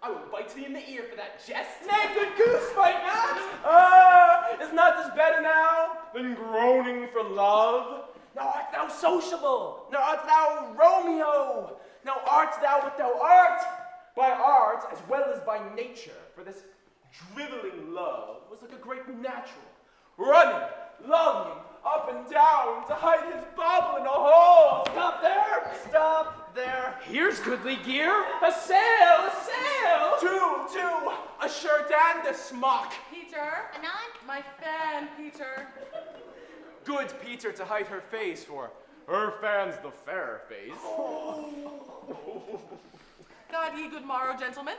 I will bite thee in the ear for that jest. Nay, good goose, bite not! Is not this better now than groaning for love? Now art thou sociable, now art thou Romeo, now art thou what thou art, by art as well as by nature, for this driveling love was like a great natural, running, longing, up and down to hide his bauble in a hole. Stop there! Stop there! Here's goodly gear. A sail! A sail! Two, a shirt and a smock. Peter. Anon? My fan, Peter. Good Peter to hide her face, for her fan's the fairer face. God ye good morrow, gentlemen.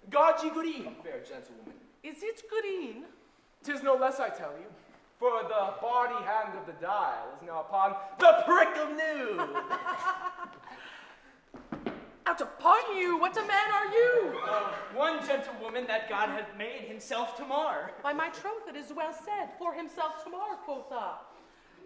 God ye good e'en, fair gentlewoman. Is it good e'en? 'Tis no less, I tell you. For the body hand of the dial is now upon the prick of noon. Out upon you, what a man are you? One gentlewoman that God hath made himself to mar. By my troth, it is well said, for himself to mar, quotha.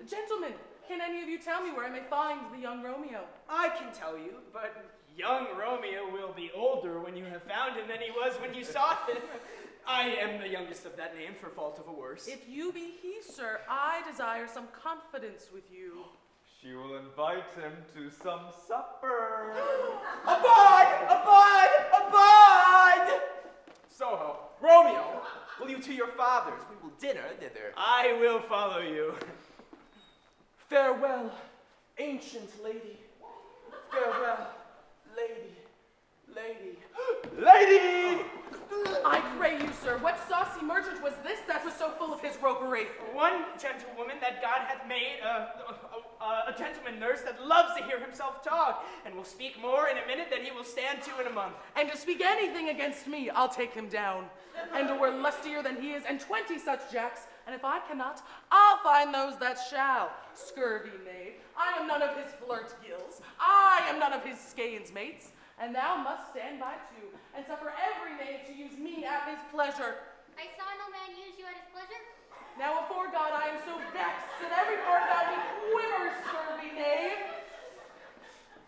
Gentlemen, can any of you tell me where I may find the young Romeo? I can tell you, but young Romeo will be older when you have found him than he was when you saw him. I am the youngest of that name, for fault of a worse. If you be he, sir, I desire some confidence with you. She will invite him to some supper. Abide! Abide! Abide! Soho, Romeo, will you to your father's? We will dinner thither. I will follow you. Farewell, ancient lady. Farewell, lady. Lady! I pray you, sir, what saucy merchant was this that was so full of his roguery? One gentlewoman that God hath made, a gentleman nurse that loves to hear himself talk, and will speak more in a minute than he will stand to in a month. And to speak anything against me, I'll take him down. And were lustier than he is, and 20 such jacks, and if I cannot, I'll find those that shall. Scurvy knave, I am none of his flirt gills, I am none of his skeins mates, and thou must stand by too, and suffer every knave to use me at his pleasure. I saw no man use you at his pleasure. Now afore God, I am so vexed that every part about me quivers, scurvy knave.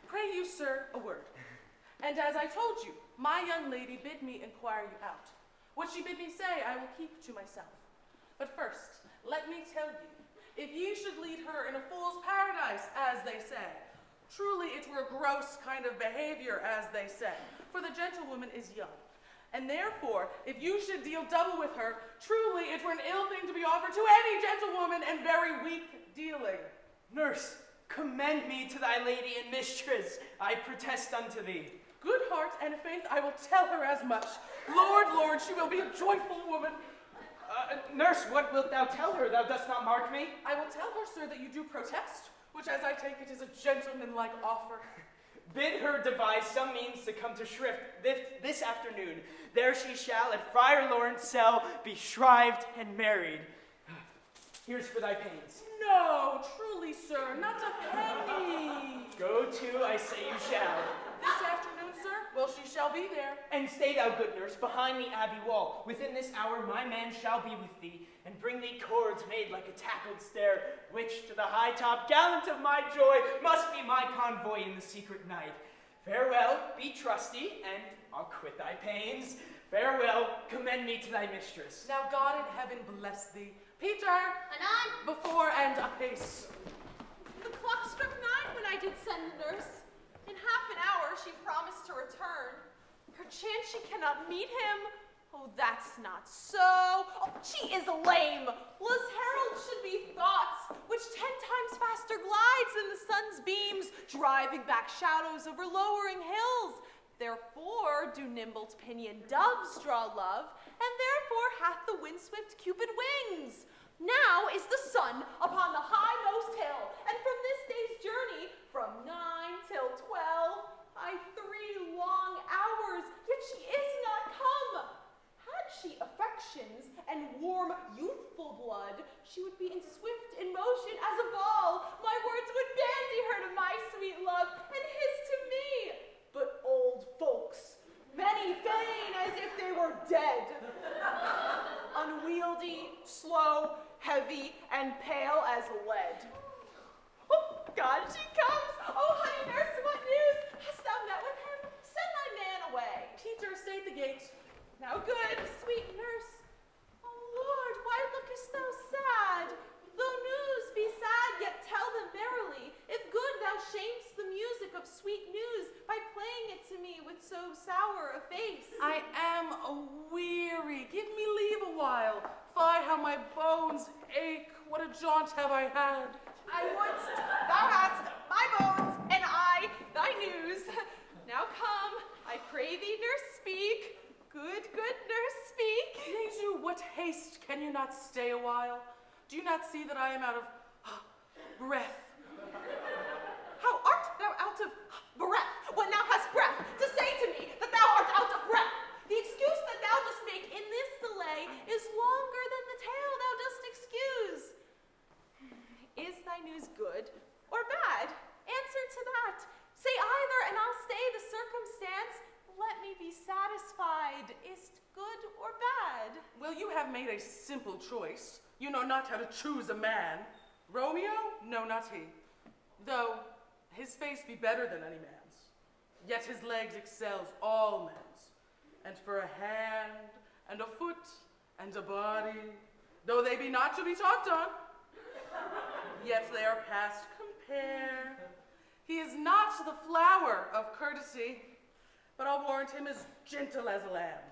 Pray you, sir, a word. And as I told you, my young lady bid me inquire you out. What she bid me say, I will keep to myself. But first, let me tell you, if ye should lead her in a fool's paradise, as they say, truly it were gross kind of behavior, as they say, for the gentlewoman is young. And therefore, if you should deal double with her, truly it were an ill thing to be offered to any gentlewoman, and very weak dealing. Nurse, commend me to thy lady and mistress. I protest unto thee. Good heart and faith, I will tell her as much. Lord, Lord, she will be a joyful woman. Nurse, what wilt thou tell her? Thou dost not mark me? I will tell her, sir, that you do protest, which as I take it is a gentlemanlike offer. Bid her devise some means to come to Shrift this afternoon. There she shall at Friar Lawrence's cell be shrived and married. Here's for thy pains. No, truly, sir, not a penny. Go to, I say you shall. This afternoon, sir? Well, she shall be there. And stay thou, good nurse, behind the abbey wall. Within this hour my man shall be with thee, and bring thee cords made like a tackled stair, which to the high top gallant of my joy must be my convoy in the secret night. Farewell, be trusty, and I'll quit thy pains. Farewell, commend me to thy mistress. Now God in heaven bless thee. Peter! Anon? Before and apace. The clock struck 9 when I did send nurse. In half an hour she promised to return. Perchance she cannot meet him. Oh, that's not so. Oh, she is lame. La's herald should be thoughts, which 10 times faster glides than the sun's beams, driving back shadows over lowering hills. Therefore do nimble pinioned doves draw love, and therefore hath the wind-swift Cupid wings. Now is the sun upon the high-most hill, and from this day's journey, from 9 till 12, 3 long hours, yet she is not come. Had she affections and warm youthful blood, she would be in swift in motion as a ball. My words would bandy her to my sweet love, and his to me. But old folks, many feign as if they were dead. Unwieldy, slow, heavy, and pale as lead. Oh, God, she comes! Oh, honey nurse, what news? Hast thou met with him? Send thy man away. Teacher, stay at the gate. Now good, sweet nurse. Oh, Lord, why lookest thou sad? Though news be sad, yet tell them merrily. If good, thou shamest the music of sweet news by playing it to me with so sour a face. I am weary. Give me leave a while. Fie, how my bones ache. What a jaunt have I had. I wouldst, thou hast my bones, and I thy news. Now come, I pray thee, nurse, speak. Good nurse, speak. Jesu, what haste, can you not stay a while? Do you not see that I am out of breath? How art thou out of breath, when thou hast breath, to say to me that thou art out of breath? The excuse that thou dost make in this delay is longer than the tale thou dost excuse. Is thy news good or bad? Answer to that. Say either, and I'll stay the circumstance. Let me be satisfied. Is't good or bad? Well, you have made a simple choice. You know not how to choose a man. Romeo? No, not he. Though his face be better than any man's, yet his legs excels all men's. And for a hand, and a foot, and a body, though they be not to be talked on, yet they are past compare. He is not the flower of courtesy, but I'll warrant him as gentle as a lamb.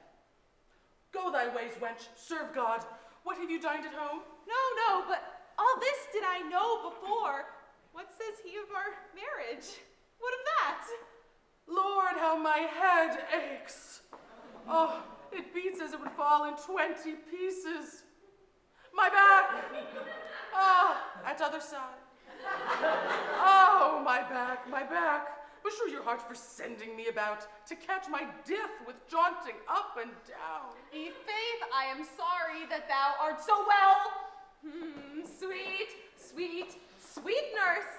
Go thy ways, wench, serve God. What, have you dined at home? No, but all this did I know before. What says he of our marriage? What of that? Lord, how my head aches. Oh, it beats as it would fall in 20 pieces. My back. At other side. Oh, my back. Beshrew your heart for sending me about to catch my death with jaunting up and down. Faith, I am sorry that thou art so well. Sweet nurse,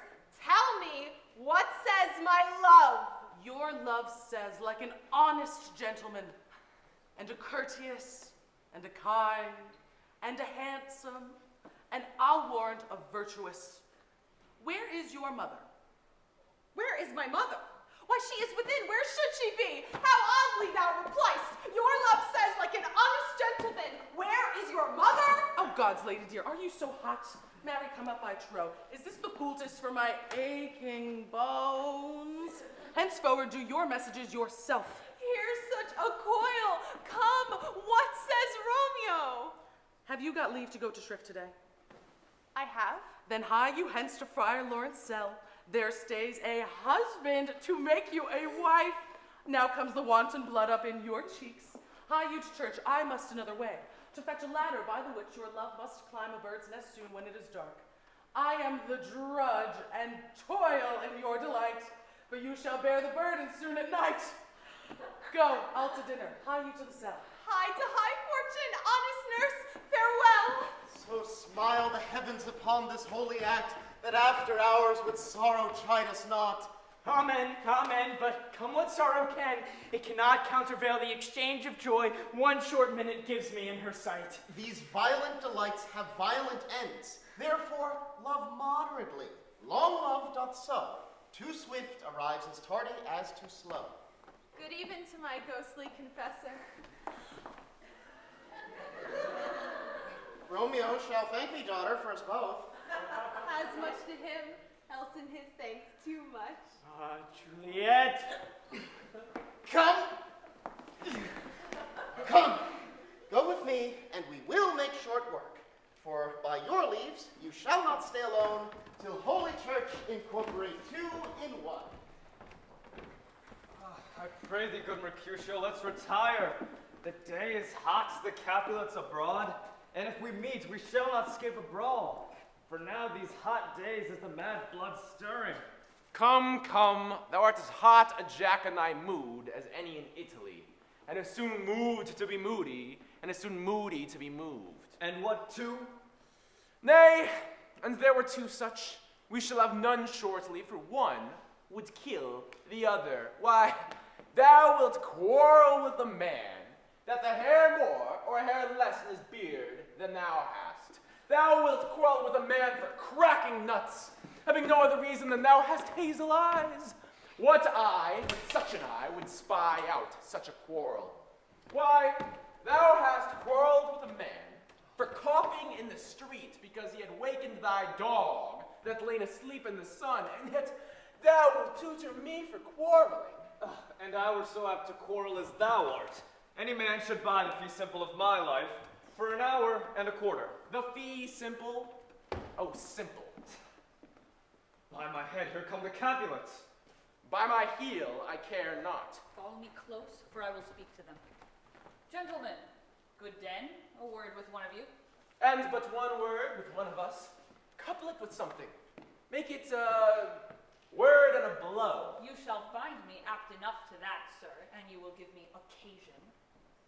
tell me, what says my love? Your love says, like an honest gentleman, and a courteous, and a kind, and a handsome, and I'll warrant a virtuous. Where is your mother? Where is my mother? Why, she is within. Where should she be? How oddly thou repliest. Your love says, like an honest gentleman, where is your mother? Oh, God's lady dear, are you so hot? Marry, come up, I trow. Is this the poultice for my aching bones? Henceforward, do your messages yourself. Here's such a coil. Come, what says Romeo? Have you got leave to go to shrift today? I have. Then hie you hence to Friar Lawrence' cell. There stays a husband to make you a wife. Now comes the wanton blood up in your cheeks. Hie you to church, I must another way, to fetch a ladder by the which your love must climb a bird's nest soon when it is dark. I am the drudge and toil in your delight, but you shall bear the burden soon at night. Go, I'll to dinner, hie you to the cell. Hie to high fortune, honest nurse, farewell. So smile the heavens upon this holy act, that after hours with sorrow chide us not. Amen, but come what sorrow can, it cannot countervail the exchange of joy one short minute gives me in her sight. These violent delights have violent ends. Therefore, love moderately. Long love doth so. Too swift arrives as tardy as too slow. Good even to my ghostly confessor. Romeo shall thank thee, daughter, for us both. As much to him else in his thanks too much. Ah, Juliet. Come. Come. Go with me, and we will make short work. For by your leaves, you shall not stay alone till Holy Church incorporate two in one. I pray thee, good Mercutio, let's retire. The day is hot, the Capulets abroad, and if we meet, we shall not skip a brawl. For now these hot days is the mad blood stirring. Come, come, thou art as hot a jack in thy mood as any in Italy, and as soon moved to be moody, and as soon moody to be moved. And what two? Nay, and there were two such, we shall have none shortly, for one would kill the other. Why, thou wilt quarrel with a man that the hair more or hair less in his beard than thou hast. Thou wilt quarrel with a man for cracking nuts, having no other reason than thou hast hazel eyes. What eye, with such an eye, would spy out such a quarrel? Why, thou hast quarreled with a man for coughing in the street because he had wakened thy dog that lain asleep in the sun, and yet thou wilt tutor me for quarreling. And I were so apt to quarrel as thou art. Any man should buy the fee simple of my life for an hour and a quarter. The fee simple? Oh, simple. By my head, here come the Capulets. By my heel, I care not. Follow me close, for I will speak to them. Gentlemen, good den, a word with one of you. And but one word with one of us. Couple it with something. Make it a word and a blow. You shall find me apt enough to that, sir, and you will give me occasion.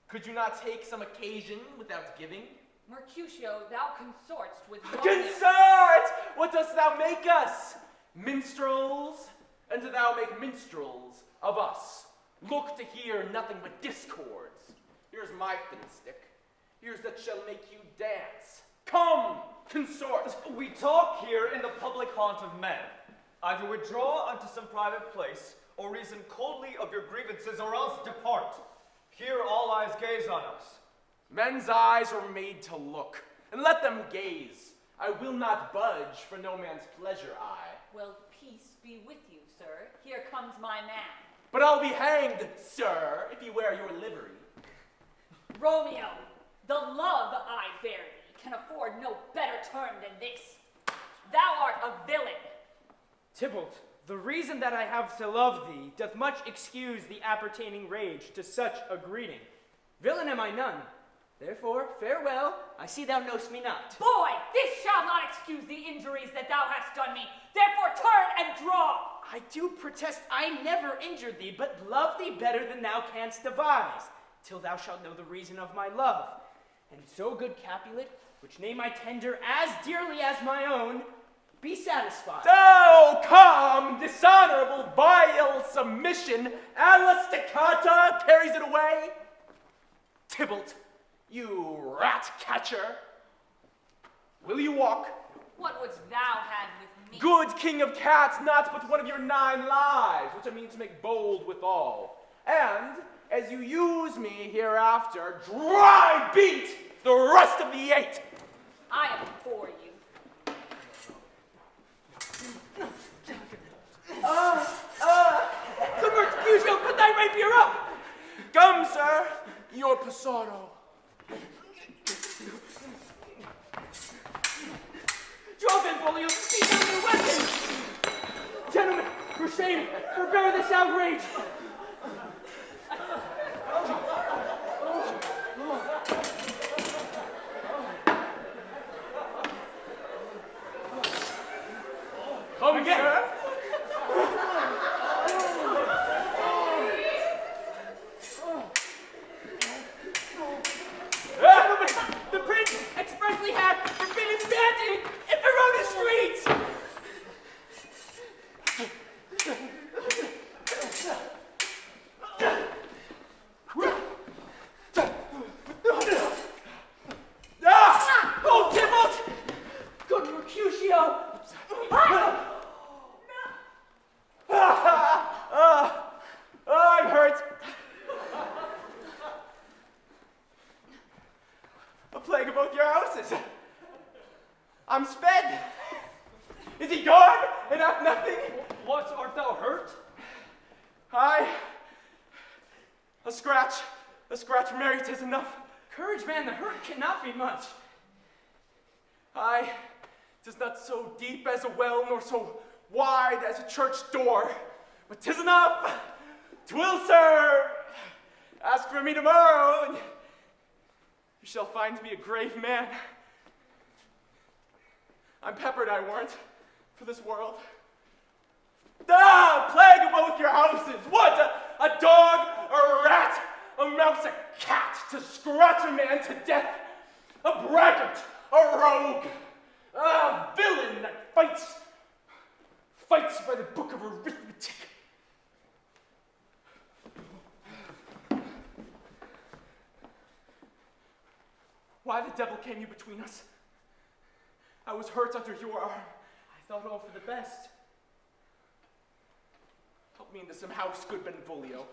Could you not take some occasion without giving? Mercutio, thou consortst with Romeo. Consort! What dost thou make us? Minstrels? And do thou make minstrels of us? Look to hear nothing but discords. Here's my fiddlestick. Here's that shall make you dance. Come, consort! We talk here in the public haunt of men. Either withdraw unto some private place, or reason coldly of your grievances, or else depart. Here all eyes gaze on us. Men's eyes are made to look, and let them gaze. I will not budge for no man's pleasure eye. Well, peace be with you, sir. Here comes my man. But I'll be hanged, sir, if you wear your livery. Romeo, the love I bear thee can afford no better term than this. Thou art a villain. Tybalt, the reason that I have to love thee doth much excuse the appertaining rage to such a greeting. Villain am I none. Therefore, farewell, I see thou know'st me not. Boy, this shall not excuse the injuries that thou hast done me. Therefore turn and draw. I do protest I never injured thee, but love thee better than thou canst devise, till thou shalt know the reason of my love. And so, good Capulet, which name I tender as dearly as my own, be satisfied. Oh, come, dishonorable, vile submission, Elasticata carries it away. Tybalt, you rat catcher, will you walk? What wouldst thou have with me? Good king of cats, not but one of your 9 lives, which I mean to make bold withal. And, as you use me hereafter, dry beat the rest of the 8. I am for you. Good Mercutio, put thy rapier up! Come, sir, your Passaro. Draw then, Folio, seize down your weapons! Gentlemen, for shame, forbear this outrage! Come, sir. Gentlemen, the prince expressly hath forbidden dancing in Verona streets! Oh, Tybalt! Good Mercutio! I'm hurt. A plague of both your houses. I'm sped. Is he gone? and have nothing? What, art thou hurt? Aye. A scratch from Mary, 'tis enough. Courage, man, the hurt cannot be much. Aye, 'tis not so deep as a well, nor so wide as a church door, but 'tis enough. 'Twill serve. Ask for me tomorrow, and you shall find me a grave man. I'm peppered, I warrant, for this world. Ah, plague of both your houses! What? A dog, a rat, a mouse, a cat to scratch a man to death? A braggart, a rogue, a villain that fights by the book of arithmetic. Why the devil came you between us? I was hurt under your arm. I thought all for the best. Help me into some house, good Benvolio,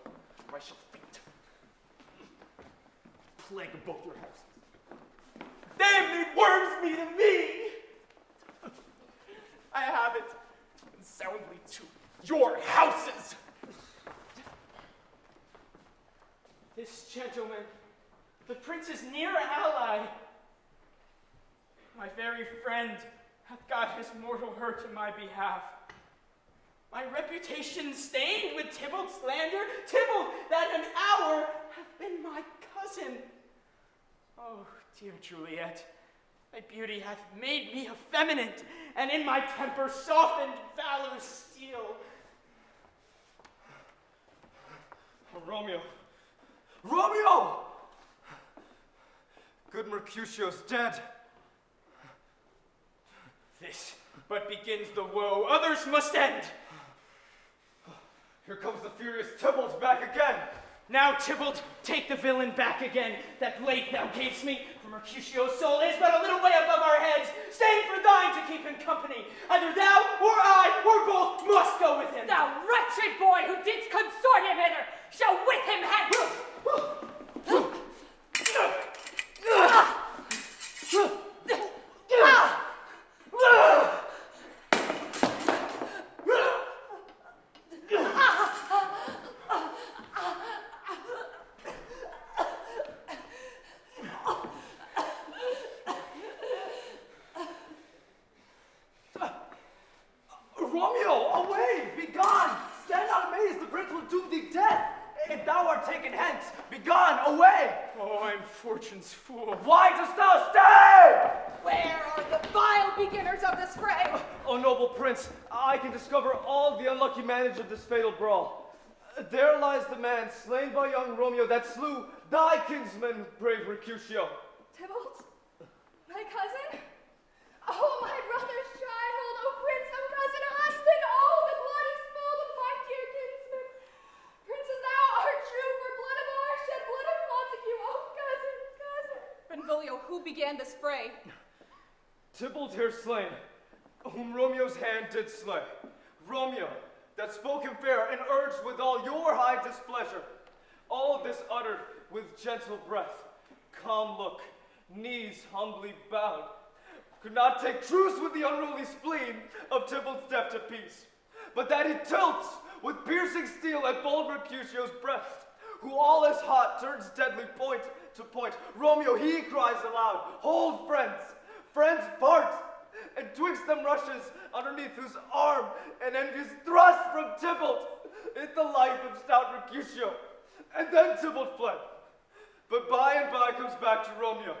or I shall faint. Plague of both your houses. They have made worms meat of me. I have it, and soundly to your houses. This gentleman, the prince's near ally, my very friend, hath got his mortal hurt in my behalf. My reputation stained with Tybalt's slander, Tybalt that an hour hath been my cousin. Oh, dear Juliet, thy beauty hath made me effeminate, and in my temper softened valor's steel. Oh, Romeo! Romeo! Good Mercutio's dead. This but begins the woe others must end. Here comes the furious Tybalt back again. Now, Tybalt, take the villain back again. That blade thou gavest me for Mercutio's soul is but a little way above our heads, staying for thine to keep him company. Either thou or I or both must go with him. Thou wretched boy who didst consort him hither shall with him hence. Romeo, away! Begone! Stand not amazed, the prince will doom thee death. If thou art taken hence, begone, away! Oh, I'm fortune's fool. Why dost thou stay? Where are the vile beginners of this fray? O noble prince, I can discover all the unlucky manage of this fatal brawl. There lies the man slain by young Romeo that slew thy kinsman, brave Mercutio. Tybalt? My cousin? Oh, my brother's child! Oh, prince, oh, cousin, husband! Oh, the blood is spilled of my dear kinsman! Princess, thou art true, for blood of ours shed blood of Montague! Oh, cousin, cousin! Benvolio, who began this fray? Tybalt here slain, whom Romeo's hand did slay. Romeo, that spoke him fair and urged with all your high displeasure. All this uttered with gentle breath, calm look, knees humbly bowed, could not take truce with the unruly spleen of Tybalt's deaf to peace, but that he tilts with piercing steel at bold Mercutio's breast, who all as hot turns deadly point to point. Romeo, he cries aloud, hold friends, friends part, and twixt them rushes underneath whose arm an envious thrust from Tybalt in the life of stout Mercutio. And then Tybalt fled. But by and by comes back to Romeo,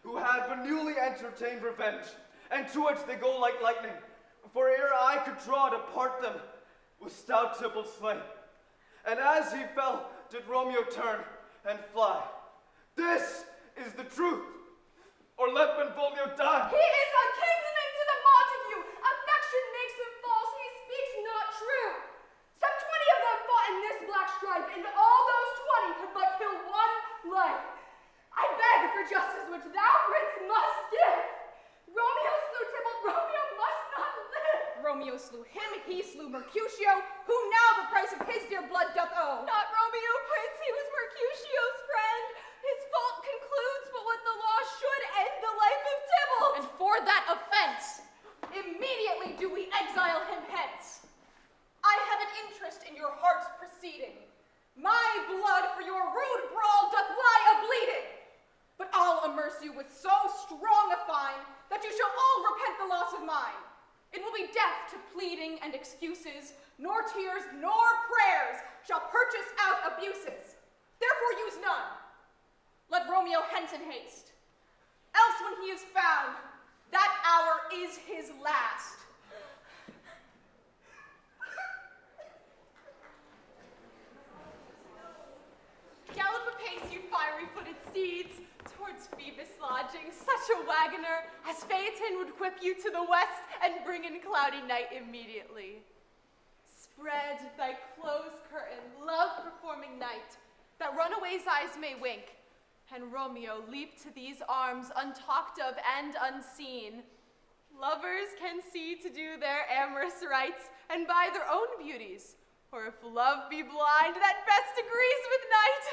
who had but newly entertained revenge, and to which they go like lightning. For ere I could draw to part them, was stout Tybalt slain. And as he fell, did Romeo turn and fly. This is the truth, or let Benvolio die. He is a kinsman to the Montague! Affection makes him false, he speaks not true! Some 20 of them fought in this black strife, and all those 20 could but kill one life. I beg for justice which thou, prince, must give. Romeo slew Tybalt, Romeo must not live. Romeo slew him, he slew Mercutio, who now the price of his dear blood doth owe. Not Romeo, prince, he was Mercutio's friend. His fault concludes but what the law should end the life of Tybalt. And for that offense, immediately do we exile him hence. blood for your rude brawl doth lie a-bleeding. But I'll amerce you with so strong a fine that you shall all repent the loss of mine. It will be deaf to pleading and excuses, nor tears nor prayers shall purchase out abuses. Therefore use none. Let Romeo hence in haste. Else when he is found, that hour is his last. Gallop apace, you fiery-footed steeds, towards Phoebus' lodging. Such a wagoner as Phaeton would whip you to the west and bring in cloudy night immediately. Spread thy close curtain, love-performing night, that runaways' eyes may wink, and Romeo leap to these arms untalked of and unseen. Lovers can see to do their amorous rites and buy their own beauties, or if love be blind, that best agrees with night.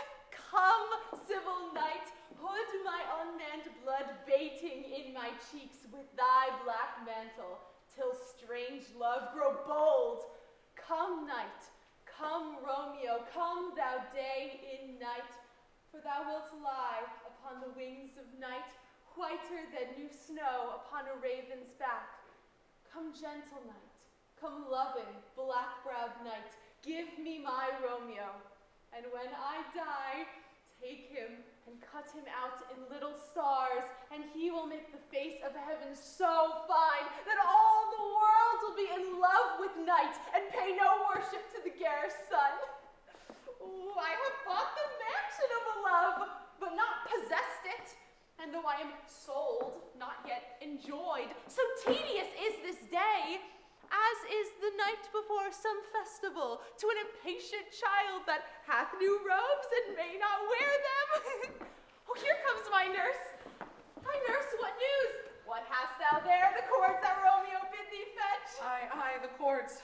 Come, civil night, put my unmanned blood bating in my cheeks with thy black mantle, till strange love grow bold. Come, night, come, Romeo, come, thou day in night, for thou wilt lie upon the wings of night, whiter than new snow upon a raven's back. Come, gentle night, come, loving, black-browed night, give me my Romeo, and when I die, take him and cut him out in little stars, and he will make the face of heaven so fine that all the world will be in love with night and pay no worship to the garish sun. Ooh, I have bought the mansion of a love, but not possessed it. And though I am sold, not yet enjoyed, so tedious is this day, as is the night before some festival to an impatient child that hath new robes and may not wear them. Oh, here comes my nurse. My nurse, what news? What hast thou there? The cords that Romeo bid thee fetch? Aye, the cords.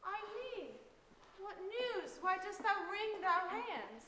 I me. What news? Why dost thou wring thou hands?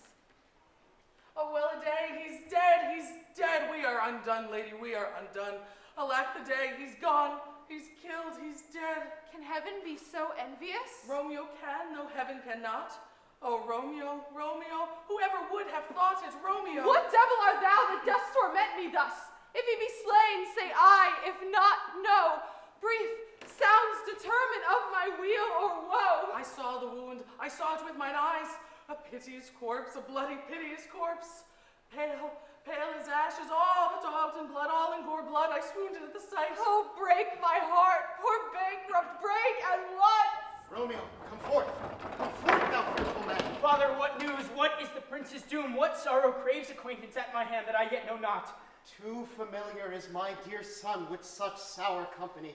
Oh, well a day, he's dead, he's dead. We are undone, lady, we are undone. Alack the day, he's gone, he's killed, he's dead. Can heaven be so envious? Romeo can, no heaven cannot. Oh, Romeo, Romeo, whoever would have thought it, Romeo. What devil art thou that dost torment me thus? If he be slain, say aye, if not, no. Brief sounds determine of my weal or woe. I saw the wound, I saw it with mine eyes. A piteous corpse, a bloody, piteous corpse. Pale, pale as ashes, all bedaubed in blood, all in gore blood. I swooned at the sight. Oh, break my heart, poor bankrupt, break at once. Romeo, come forth, thou fearful man. Father, what news? What is the prince's doom? What sorrow craves acquaintance at my hand that I yet know not? Too familiar is my dear son with such sour company.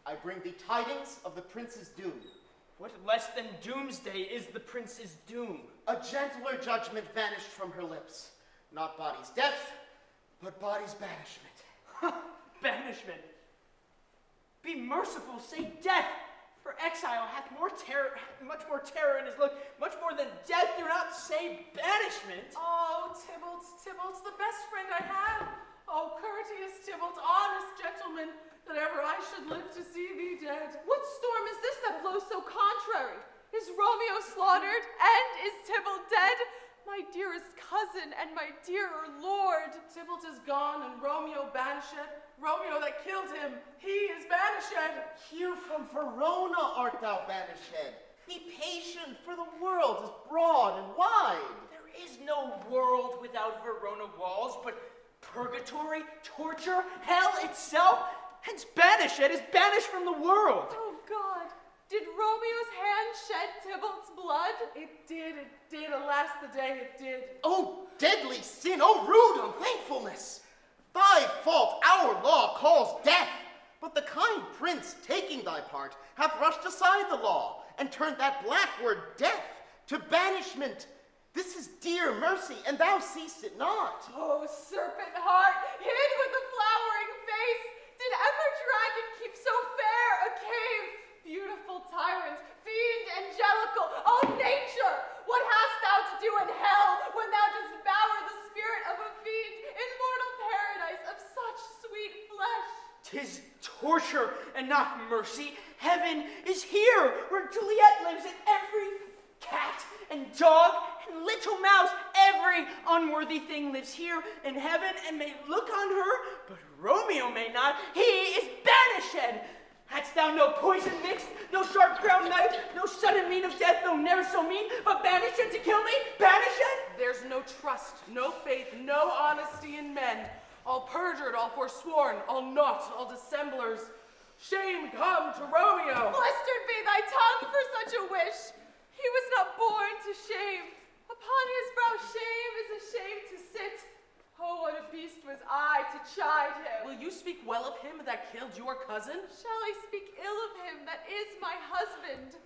I bring thee tidings of the prince's doom. What less than doomsday is the prince's doom? A gentler judgment vanished from her lips. Not body's death, but body's banishment. Banishment. Be merciful, say death. For exile hath more terror, much more terror in his look, much more than death. Do not say banishment. Oh, Tybalt's the best friend I have. Oh, courteous Tybalt, honest gentleman, that ever I should live to see thee dead. What storm is this that blows so contrary? Is Romeo slaughtered, and is Tybalt dead? My dearest cousin and my dearer lord. Tybalt is gone and Romeo banished. Romeo that killed him, he is banished. Here from Verona art thou banished. Be patient, for the world is broad and wide. There is no world without Verona walls, but purgatory, torture, hell itself, hence banished is banished from the world. Oh God, did Romeo's hand shed Tybalt's blood? It did, alas the day it did. Oh, deadly sin, oh, rude unthankfulness! Thy fault our law calls death, but the kind prince, taking thy part, hath rushed aside the law, and turned that black word death to banishment. This is dear mercy, and thou seest it not. Oh, serpent heart, hid with a flowering face, did ever dragon keep so fair a cave? Beautiful tyrant, fiend angelical, oh nature, what hast thou to do in hell when thou dost devour the spirit of a fiend in mortal paradise of such sweet flesh? 'Tis torture and not mercy. Heaven is here, where Juliet lives, and every cat and dog and and little mouse, every unworthy thing lives here in heaven and may look on her, but Romeo may not. He is banished. Hadst thou no poison mixed, no sharp crown knife, no sudden mean of death, though ne'er so mean, but banished to kill me? Banished? There's no trust, no faith, no honesty in men. All perjured, all forsworn, all naught, all dissemblers. Shame come to Romeo. Blistered be thy tongue for such a wish. He was not born to shame. Upon his brow shame is a shame to sit. Oh, what a beast was I to chide him. Will you speak well of him that killed your cousin? Shall I speak ill of him that is my husband?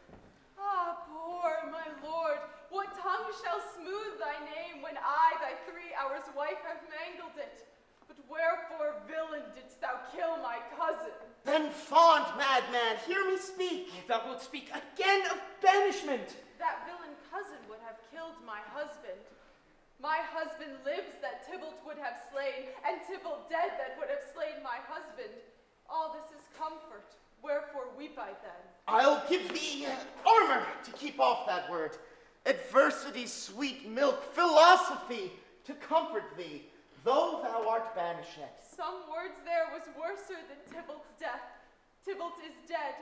Ah, poor my lord, what tongue shall smooth thy name when I, thy 3 hours wife, have mangled it? But wherefore, villain, didst thou kill my cousin? Then, fond madman, hear me speak. If thou wilt speak again of banishment. That villain cousin would have killed my husband. My husband lives that Tybalt would have slain, and Tybalt dead that would have slain my husband. All this is comfort. Wherefore weep I then? I'll give thee armor to keep off that word. Adversity's sweet milk, philosophy to comfort thee, though thou art banished. Some words there was worser than Tybalt's death. Tybalt is dead,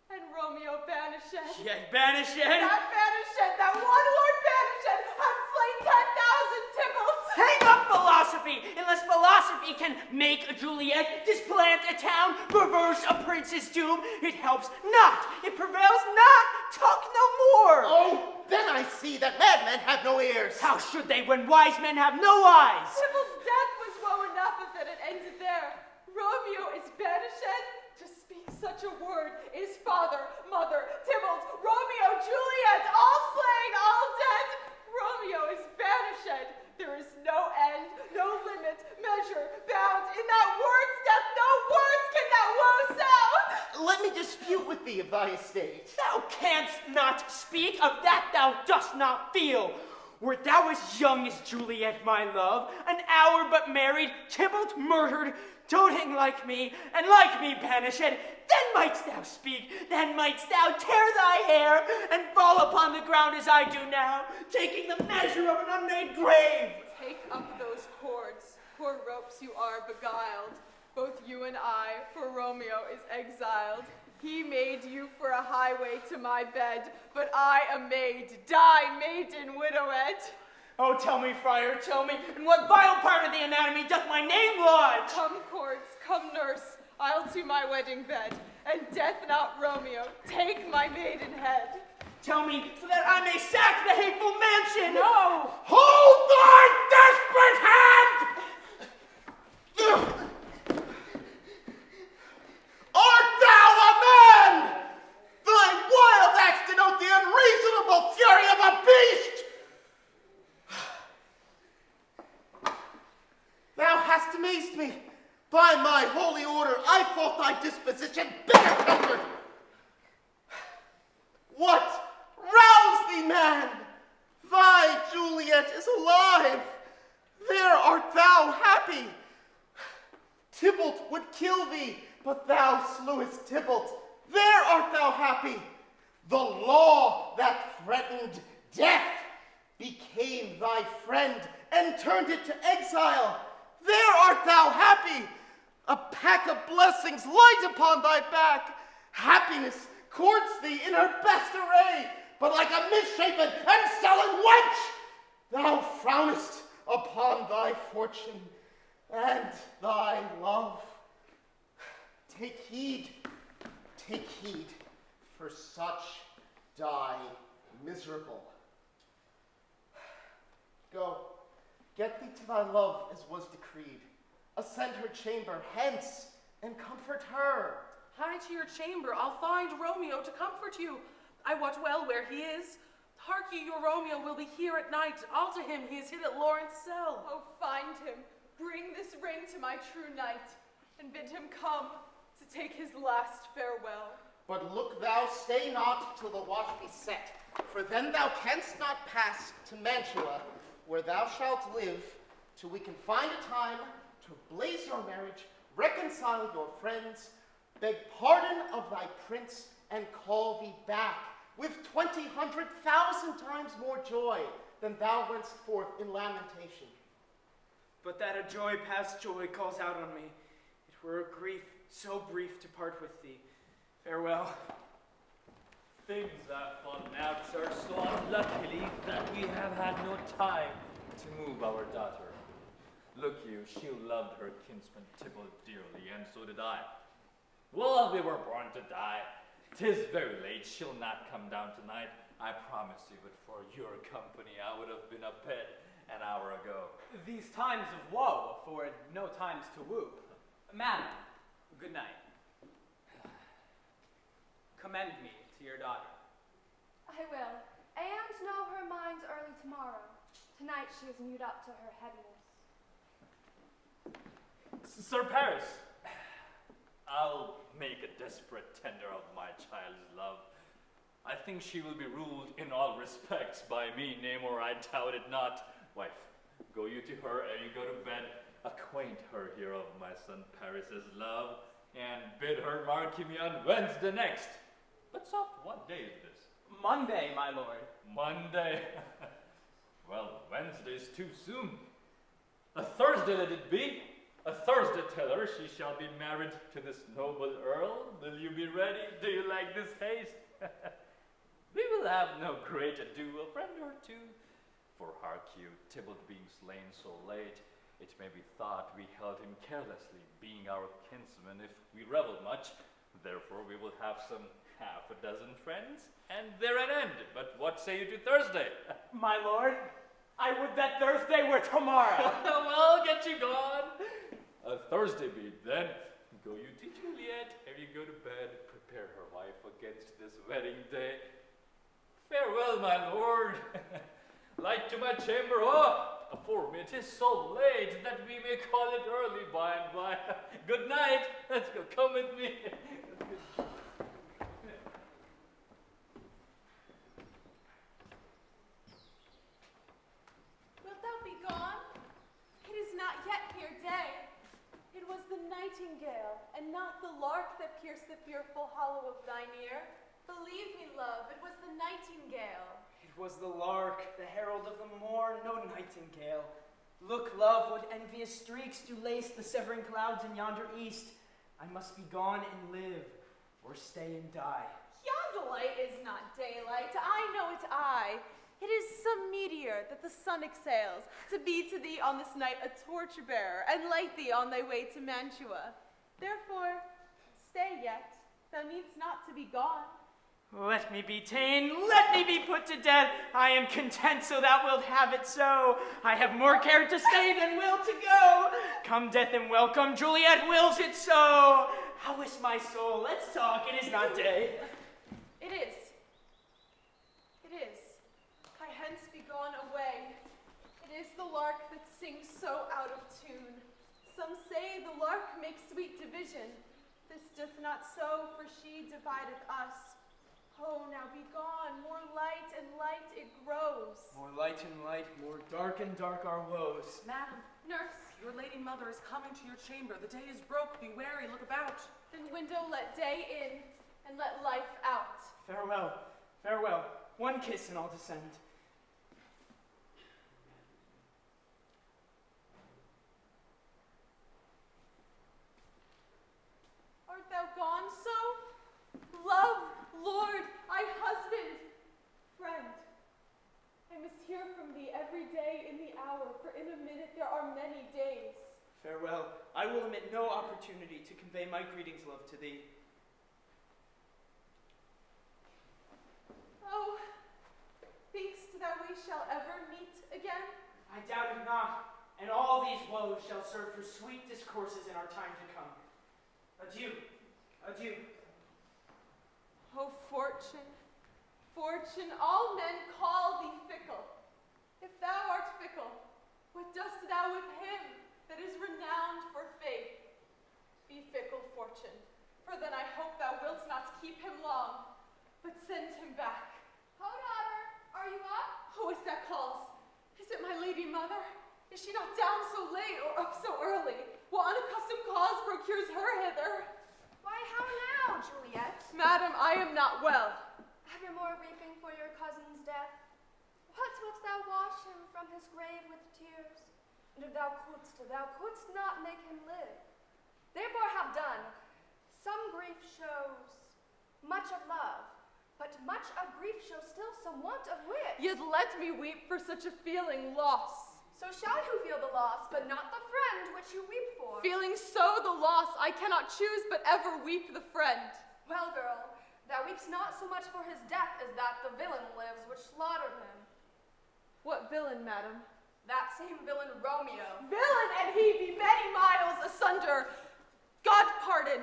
and Romeo banished. Yet banished? That banished, that one Lord banished, hath slain 10,000 Tybalts. Hang up philosophy, unless philosophy can make a Juliet, displant a town, reverse a prince's doom. It helps not, it prevails not. Talk no more. Oh, then I see that madmen have no ears. How should they when wise men have no eyes? Tybalt's death was woe enough if it had ended there. Romeo is banished. To speak such a word is father, mother, Tybalt, Romeo, Juliet, all slain, all dead. Romeo is banished. There is no end, no limit, measure, bound. In that word's death, no words can that woe sound. Let me dispute with thee of thy estate. Thou canst not speak of that thou dost not feel. Wert thou as young as Juliet, my love, an hour but married, Tybalt murdered, doting like me, and like me banished, then mightst thou speak, then mightst thou tear thy hair, and fall upon the ground as I do now, taking the measure of an unmade grave. Take up those cords, poor ropes you are beguiled, both you and I, for Romeo is exiled. He made you for a highway to my bed, but I a maid, die maiden widowed. Oh, tell me, friar, tell me, in what vile part of the anatomy doth my name lodge? Come, cords, come, nurse, I'll to my wedding bed, and death not Romeo, take my maiden head. Tell me, so that I may sack the hateful mansion. No! Hold thy desperate hand! Art thou a man? Thy wild acts denote the unreasonable fury of a beast! Thou hast amazed me. By my holy order, I thought thy disposition better tempered. What? Rouse thee, man! Thy Juliet is alive. There art thou happy. Tybalt would kill thee, but thou slewest Tybalt. There art thou happy. The law that threatened death became thy friend and turned it to exile. There art thou happy. A pack of blessings light upon thy back. Happiness courts thee in her best array, but like a misshapen and sullen wench, thou frownest upon thy fortune and thy love. Take heed, for such die miserable. Go, get thee to thy love as was decreed. Ascend her chamber hence and comfort her. Hie to your chamber, I'll find Romeo to comfort you. I wot well where he is. Hark ye, your Romeo will be here at night. All to him he is hid at Lawrence' cell. Oh, find him, bring this ring to my true knight, and bid him come to take his last farewell. But look thou stay not till the watch be set, for then thou canst not pass to Mantua, where thou shalt live, till we can find a time to blaze your marriage, reconcile your friends, beg pardon of thy prince, and call thee back with 20,000 times more joy than thou wentst forth in lamentation. But that a joy past joy calls out on me. It were a grief so brief to part with thee. Farewell. Things have fallen out, sir, so unluckily that we have had no time to move our daughter. Look you, she loved her kinsman Tybalt dearly, and so did I. Well, we were born to die. 'Tis very late, she'll not come down tonight, I promise you, but for your company I would have been abed an hour ago. These times of woe afford no times to woo. Madam, good night. Commend me to your daughter. I will, and know her mind early tomorrow. Tonight she is mewed up to her heaviness. Sir Paris, I'll make a desperate tender of my child's love. I think she will be ruled in all respects by me, nay more I doubt it not. Wife, go you to her ere you go to bed, acquaint her here of my son Paris's love, and bid her mark me on Wednesday next. But soft, what day is this? Monday, my lord. Monday. Well, Wednesday's too soon. A Thursday let it be. A Thursday tell her she shall be married to this noble earl. Will you be ready? Do you like this haste? We will have no great ado, a friend or two. For hark you, Tybalt being slain so late, it may be thought we held him carelessly, being our kinsman if we revel much. Therefore we will have some half a dozen friends, and there an end. But what say you to Thursday? My lord, I would that Thursday were tomorrow. Well, get you gone. A Thursday be it then. Go you to Juliet, ere you go to bed, prepare her wife against this wedding day. Farewell, my lord. Light to my chamber, for me it is so late that we may call it early by and by. Good night. Let's go. Come with me. Wilt thou be gone? It is not yet here day. It was the nightingale, and not the lark that pierced the fearful hollow of thine ear. Believe me, love, it was the nightingale. It was the lark, the herald of the morn, no nightingale. Look, love, what envious streaks do lace the severing clouds in yonder east. I must be gone and live, or stay and die. Yonder light is not daylight, I know it I. It is some meteor that the sun exhales, to be to thee on this night a torch-bearer, and light thee on thy way to Mantua. Therefore, stay yet, thou needst not to be gone. Let me be ta'en, let me be put to death. I am content so thou wilt have it so. I have more care to stay than will to go. Come death and welcome, Juliet wills it so. How is my soul? Let's talk, it is not day. It is. It is. I hence be gone away. It is the lark that sings so out of tune. Some say the lark makes sweet division. This doth not so, for she divideth us. Oh, now be gone, more light and light it grows. More light and light, more dark and dark our woes. Madam, Nurse, your lady mother is coming to your chamber. The day is broke. Be wary. Look about. then window let day in, and let life out. Farewell, farewell. One kiss and I'll descend. Art thou gone so? Love, Lord, I husband, friend. I must hear from thee every day in the hour, for in a minute there are many days. Farewell. I will omit no opportunity to convey my greetings, love, to thee. Oh, think'st thou we shall ever meet again? I doubt it not, and all these woes shall serve for sweet discourses in our time to come. Adieu, adieu. Oh, fortune, fortune, all men call thee fickle. If thou art fickle, what dost thou with him that is renowned for faith? Be fickle, fortune, for then I hope thou wilt not keep him long, but send him back. Ho, daughter, are you up? Who is that calls? Is it my lady mother? Is she not down so late or up so early? What unaccustomed cause procures her hither? Why, how now, Juliet? Madam, I am not well. Evermore weeping for your cousin's death. What wilt thou wash his grave with tears. And if thou couldst not make him live. Therefore have done. Some grief shows much of love, but much of grief shows still some want of wit. Yet let me weep for such a feeling loss. So shall you feel the loss, but not the friend which you weep for. Feeling so the loss, I cannot choose but ever weep the friend. Well, girl, thou weeps not so much for his death as that the villain lives which slaughtered him. What villain, madam? That same villain Romeo. Villain, and he be many miles asunder. God pardon,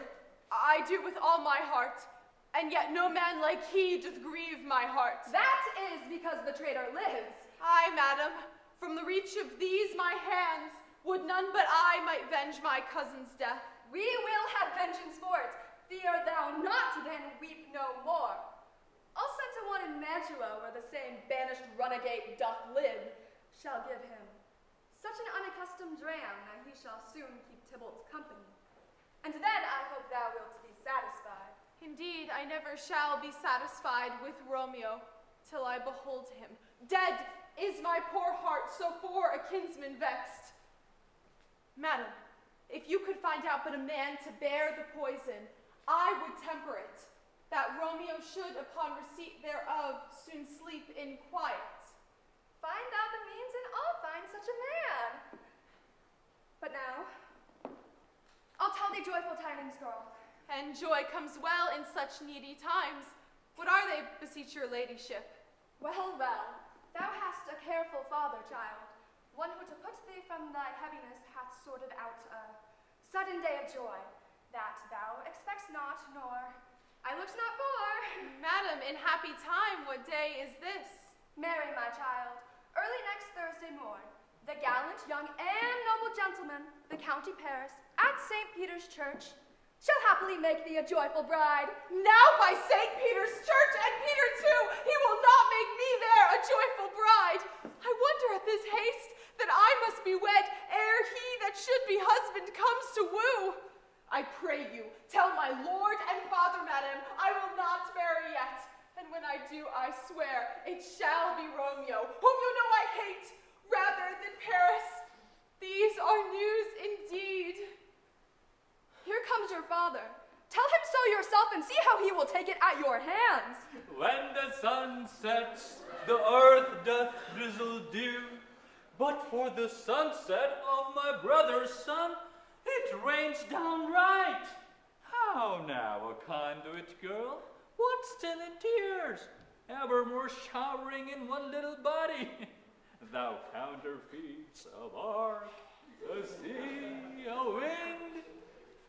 I do with all my heart, and yet no man like he doth grieve my heart. That is because the traitor lives. Aye, madam, from the reach of these my hands, would none but I might venge my cousin's death. We will have vengeance for it. Fear thou not, then weep no more. I'll send to one in Mantua, where the same banished runagate doth live, shall give him such an unaccustomed dram that he shall soon keep Tybalt's company. And then I hope thou wilt be satisfied. Indeed, I never shall be satisfied with Romeo till I behold him. Dead is my poor heart, so for a kinsman vexed. Madam, if you could find out but a man to bear the poison, I would temper it, that Romeo should, upon receipt thereof, soon sleep in quiet. Find thou the means, and I'll find such a man. But now, I'll tell thee joyful tidings, girl. And joy comes well in such needy times. What are they, beseech your ladyship? Well, well, thou hast a careful father, child, one who to put thee from thy heaviness hath sorted out a sudden day of joy, that thou expects not, nor I looked not for. Madam, in happy time, what day is this? Marry, my child, early next Thursday morn, the gallant, young, and noble gentleman, the County Paris, at St. Peter's Church, shall happily make thee a joyful bride. Now by St. Peter's Church, and Peter too, he will not make me there a joyful bride. I wonder at this haste that I must be wed ere he that should be husband comes to woo. I pray you, tell my lord and father, madam, I will not marry yet. And when I do, I swear, it shall be Romeo, whom you know I hate, rather than Paris. These are news indeed. Here comes your father. Tell him so yourself and see how he will take it at your hands. When the sun sets, the earth doth drizzle dew. But for the sunset of my brother's son, it rains down right. How now, a conduit girl? What still in tears? Evermore showering in one little body. Thou counterfeits a bark, a sea, a wind.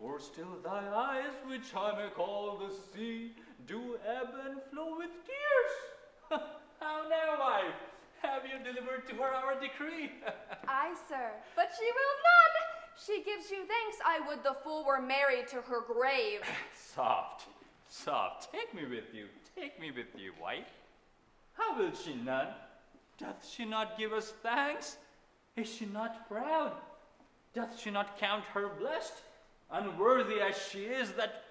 For still thy eyes, which I may call the sea, do ebb and flow with tears. How now, wife? Have you delivered to her our decree? Aye, sir, but she will none. She gives you thanks I would the fool were married to her grave. Soft, soft, take me with you, wife. How will she none? Doth she not give us thanks? Is she not proud? Doth she not count her blessed? Unworthy as she is, that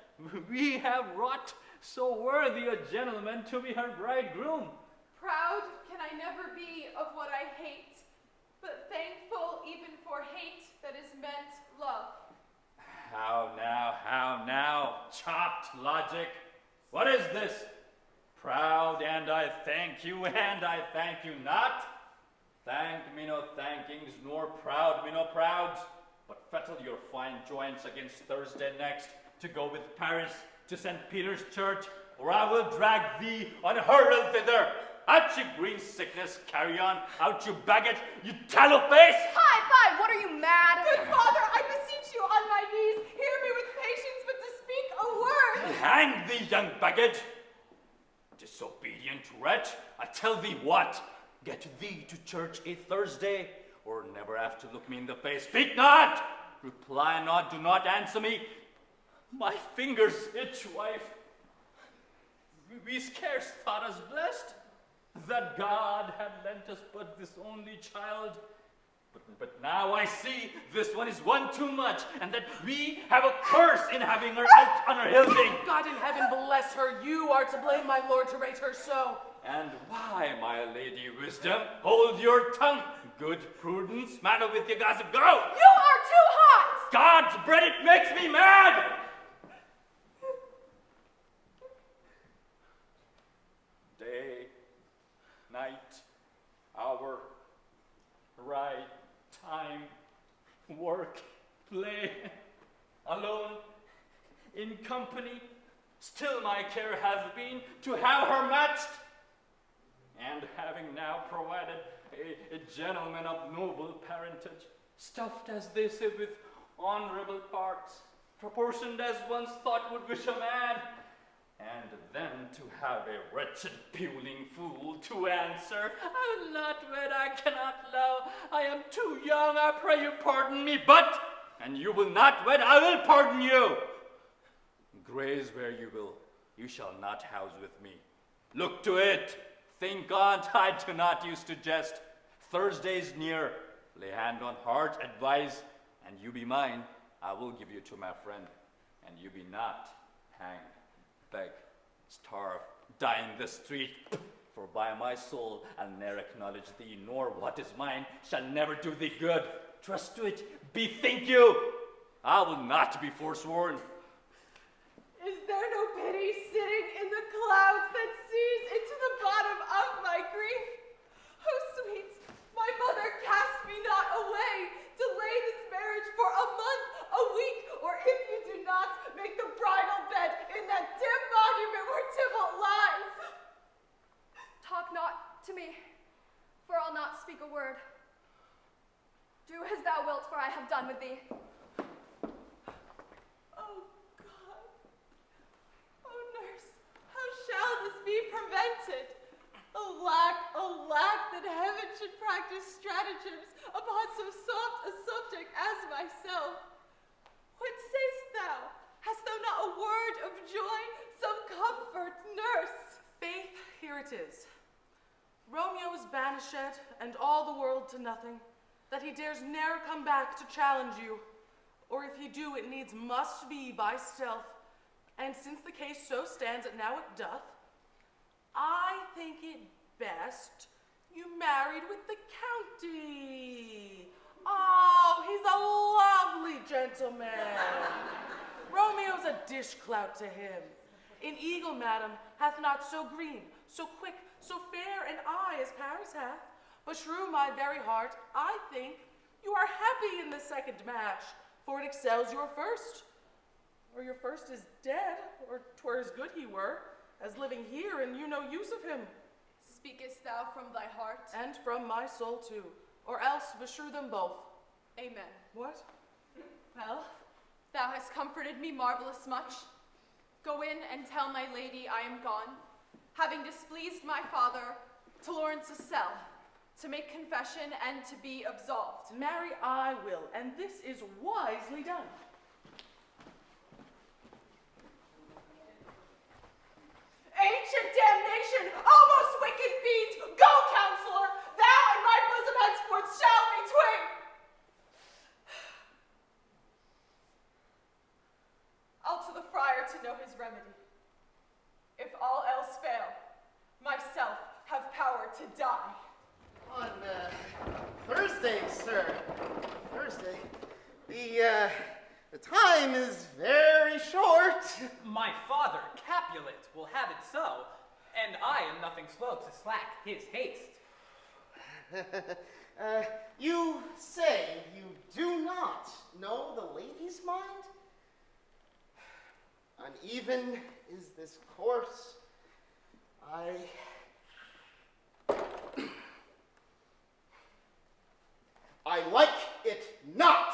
we have wrought so worthy a gentleman to be her bridegroom. Proud can I never be of what I hate, but thankful even for hate that is meant love. How now, chopped logic. What is this? Proud, and I thank you, and I thank you not. Thank me no thankings, nor proud me no prouds. But fettle your fine joints against Thursday next, to go with Paris to St. Peter's Church, or I will drag thee unhurled thither. Out you green sickness, carry on. Out you baggage, you tallow face. Hi, what are you mad? Good father, I beseech you on my knees, hear me with patience, but to speak a word. Hang thee, young baggage. Disobedient wretch, I tell thee what. Get thee to church a Thursday, or never after look me in the face. Speak not! Reply not, do not answer me. My fingers itch, wife. We scarce thought us blessed, that God had lent us but this only child. But now I see this one is one too much, and that we have a curse in having her out on her hilding. God in heaven bless her. You are to blame, my lord, to rate her so. And why, my lady wisdom, hold your tongue? good prudence. Matter with you, gossip, go! You are too hot! God's bread, it makes me mad! Day, night, hour, ride, time, work, play, alone, in company, still my care has been to have her matched. And having now provided a gentleman of noble parentage, stuffed as they say with honorable parts, proportioned as one's thought would wish a man, and then to have a wretched puling fool to answer, I will not wed, I cannot love, I am too young, I pray you pardon me, but, and you will not wed, I will pardon you. Graze where you will, you shall not house with me. Look to it. Think on, I do not use to jest. Thursday's near. Lay hand on heart, advise, and you be mine. I will give you to my friend, and you be not hanged, beg, starve, die in the street. For by my soul I'll ne'er acknowledge thee, nor what is mine shall never do thee good. Trust to it, bethink you. I will not be forsworn. Is there no pity sitting in the clouds that sees into the bottom of my grief? Oh, sweet, my mother cast me not away. Delay this marriage for a month, a week, or if you do not, make the bridal bed in that dim monument where Tybalt lies. Talk not to me, for I'll not speak a word. Do as thou wilt, for I have done with thee. Shall this be prevented? Alack, that heaven should practice stratagems upon so soft a subject as myself. What sayst thou? Hast thou not a word of joy, some comfort, nurse? Faith, here it is. Romeo is banished, and all the world to nothing, that he dares ne'er come back to challenge you, or if he do, it needs must be by stealth. And since the case so stands, and now it doth, I think it best you married with the county. Oh, he's a lovely gentleman. Romeo's a dish-clout to him. An eagle, madam, hath not so green, so quick, so fair an eye as Paris hath. But shrew my very heart, I think you are happy in the second match, for it excels your first. Or your first is dead, or 'twere as good he were, as living here, and you no use of him. Speakest thou from thy heart? And from my soul too, or else beshrew them both. Amen. What? Well, thou hast comforted me marvelous much. Go in and tell my lady I am gone, having displeased my father, to Lawrence's cell, to make confession and to be absolved. Marry, I will, and this is wisely done. Ancient damnation, almost wicked fiend, go, counselor, thou and my bosom henceforth shall be twain. I'll to the friar to know his remedy. If all else fail, myself have power to die. On Thursday, sir. Thursday. The time is very short. My father, Capulet, will have it so, and I am nothing slow to slack his haste. You say you do not know the lady's mind? Uneven is this course. I like it not.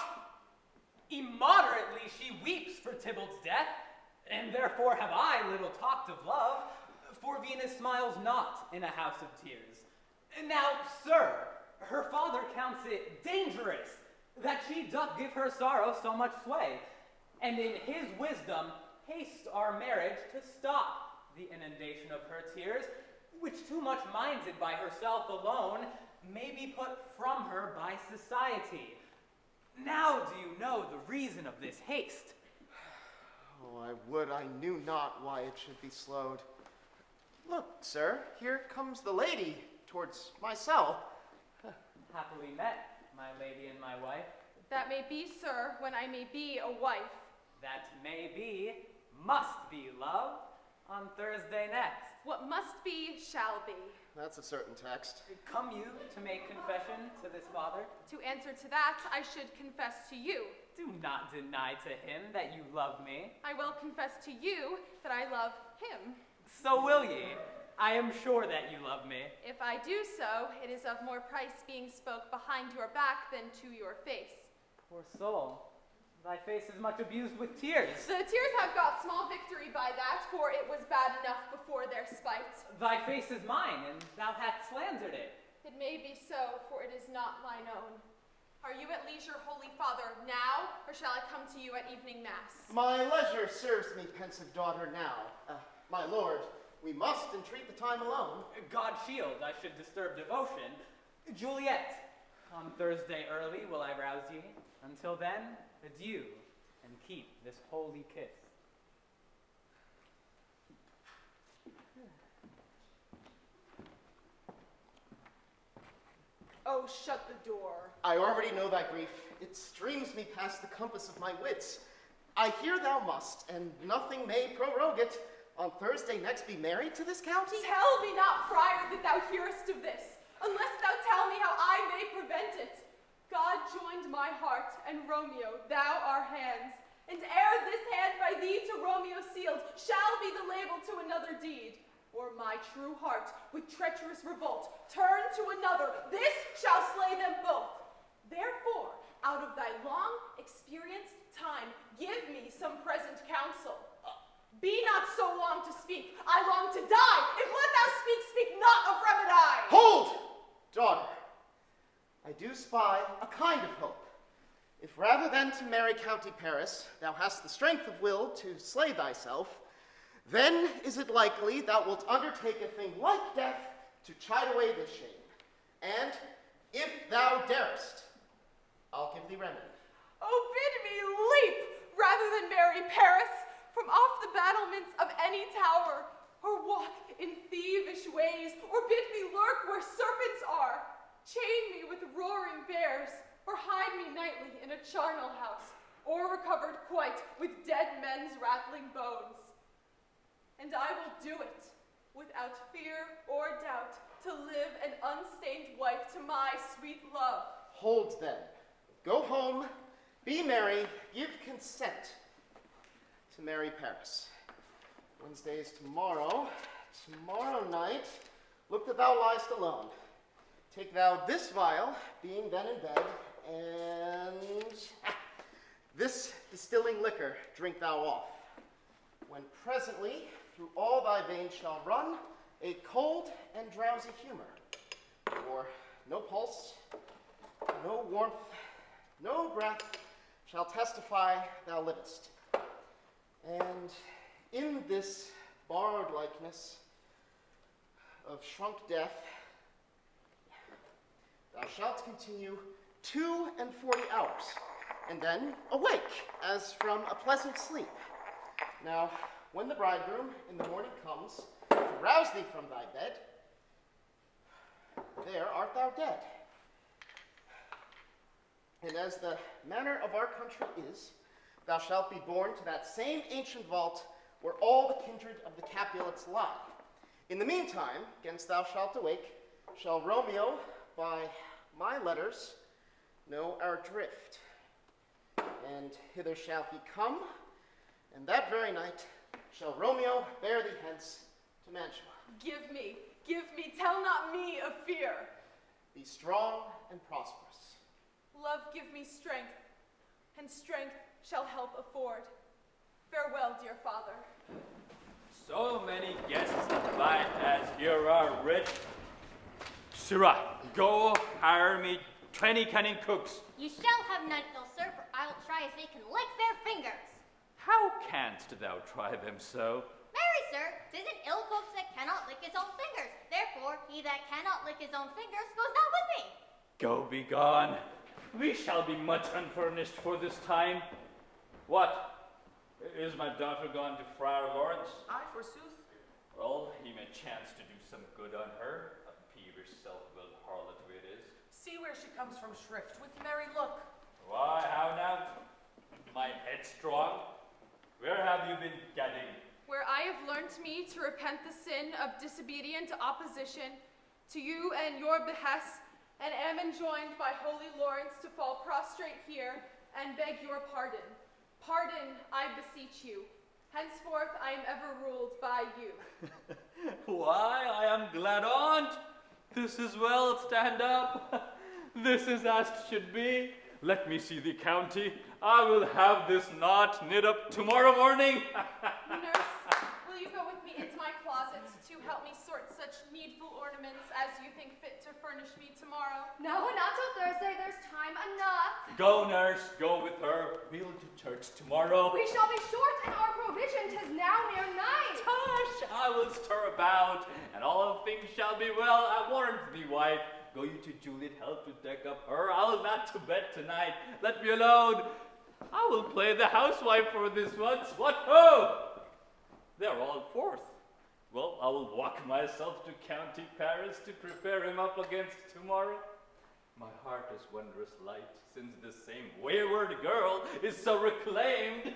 Immoderately she weeps for Tybalt's death, and therefore have I little talked of love, for Venus smiles not in a house of tears. Now, sir, her father counts it dangerous that she doth give her sorrow so much sway, and in his wisdom haste our marriage to stop the inundation of her tears, which too much minded by herself alone may be put from her by society. Now do you know the reason of this haste? Oh, I would I knew not why it should be slowed. Look, sir, here comes the lady towards my cell. Happily met, my lady and my wife. That may be, sir, when I may be a wife. That may be, must be, love, on Thursday next. What must be, shall be. That's a certain text. Come you to make confession to this father? To answer to that, I should confess to you. Do not deny to him that you love me. I will confess to you that I love him. So will ye. I am sure that you love me. If I do so, it is of more price being spoke behind your back than to your face. Poor soul, thy face is much abused with tears. The tears have got small victory by that, for it was bad enough before their spite. Thy face is mine, and thou hast slandered it. It may be so, for it is not mine own. Are you at leisure, Holy Father, now, or shall I come to you at evening mass? My leisure serves me, pensive daughter, now. My lord, we must entreat the time alone. God shield, I should disturb devotion. Juliet, on Thursday early will I rouse ye. Until then, adieu, and keep this holy kiss. Oh, shut the door. I already know thy grief. It streams me past the compass of my wits. I hear thou must, and nothing may prorogue it, on Thursday next be married to this county? Tell me not, friar, that thou hearest of this, unless thou tell me how I may prevent it. God joined my heart, and Romeo, thou our hands, and ere this hand by thee to Romeo sealed shall be the label to another deed, or my true heart, with treacherous revolt, turn to another, this shall slay them both. Therefore, out of thy long experienced time, give me some present counsel. Be not so long to speak. I long to die. If what thou speak not of remedy. Hold, daughter. I do spy a kind of hope. If rather than to marry County Paris, thou hast the strength of will to slay thyself, then is it likely thou wilt undertake a thing like death to chide away this shame. And if thou darest, I'll give thee remedy. Oh, bid me leap rather than marry Paris from off the battlements of any tower, or walk in thievish ways, or bid me lurk where serpents are, chain me with roaring bears, or hide me nightly in a charnel house, or recovered quite with dead men's rattling bones. And I will do it, without fear or doubt, to live an unstained wife to my sweet love. Hold then. Go home, be merry, give consent to marry Paris. Wednesday is tomorrow. Tomorrow night, look that thou liest alone. Take thou this vial, being then in bed, and this distilling liquor drink thou off. When presently through all thy veins shall run a cold and drowsy humor, for no pulse, no warmth, no breath shall testify thou livest. And in this borrowed likeness of shrunk death, thou shalt continue 42 hours, and then awake as from a pleasant sleep. Now, when the bridegroom in the morning comes to rouse thee from thy bed, there art thou dead. And as the manner of our country is, thou shalt be borne to that same ancient vault where all the kindred of the Capulets lie. In the meantime, against thou shalt awake, shall Romeo, by my letters, know our drift. And hither shall he come, and that very night shall Romeo bear thee hence to Mantua. Give me, tell not me of fear. Be strong and prosperous. Love give me strength, and strength shall help afford. Farewell, dear father. So many guests invite as here are rich. Sirrah, go hire me 20 cunning cooks. You shall have none, ill sir, for I will try as they can lick their fingers. How canst thou try them so? Marry, sir, 'tis an ill cook that cannot lick his own fingers. Therefore, he that cannot lick his own fingers goes not with me. Go be gone. We shall be much unfurnished for this time. What? Is my daughter gone to Friar Lawrence? Aye, forsooth. Well, he may chance to do some good on her, a peevish self-willed harlot who it is. See where she comes from shrift, with merry look. Why, how now? My headstrong? Where have you been gadding? Where I have learnt me to repent the sin of disobedient opposition to you and your behests, and am enjoined by holy Lawrence to fall prostrate here and beg your pardon. Pardon, I beseech you. Henceforth I am ever ruled by you. Why, I am glad on't. This is well, stand up. This is as it should be. Let me see the county. I will have this knot knit up tomorrow morning. Nurse, will you go with me into my closet to help me sort such needful ornaments as you think fit to furnish me tomorrow? No, not till Thursday. There's time enough. Go, nurse, go with her. We'll to church tomorrow. We shall be short in our provision. 'Tis now near night. Tush, I will stir about, and all things shall be well. I warrant thee, wife. Go you to Juliet, help to deck up her. I'll not to bed tonight. Let me alone. I will play the housewife for this once. What ho! They're all forth. Well, I will walk myself to County Paris to prepare him up against tomorrow. My heart is wondrous light, since this same wayward girl is so reclaimed.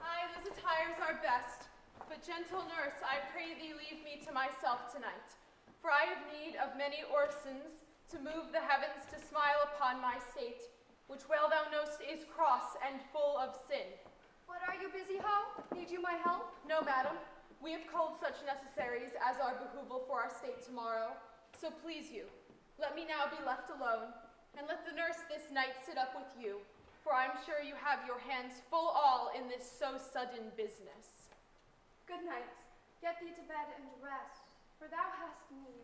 Aye, those attires are best. But gentle nurse, I pray thee leave me to myself tonight. For I have need of many orsons to move the heavens to smile upon my state, which well thou know'st is cross and full of sin. What, are you busy, ho? Need you my help? No, madam. We have culled such necessaries as are behoovel for our state tomorrow. So please you, let me now be left alone, and let the nurse this night sit up with you, for I'm sure you have your hands full all in this so sudden business. Good night. Get thee to bed and rest, for thou hast need.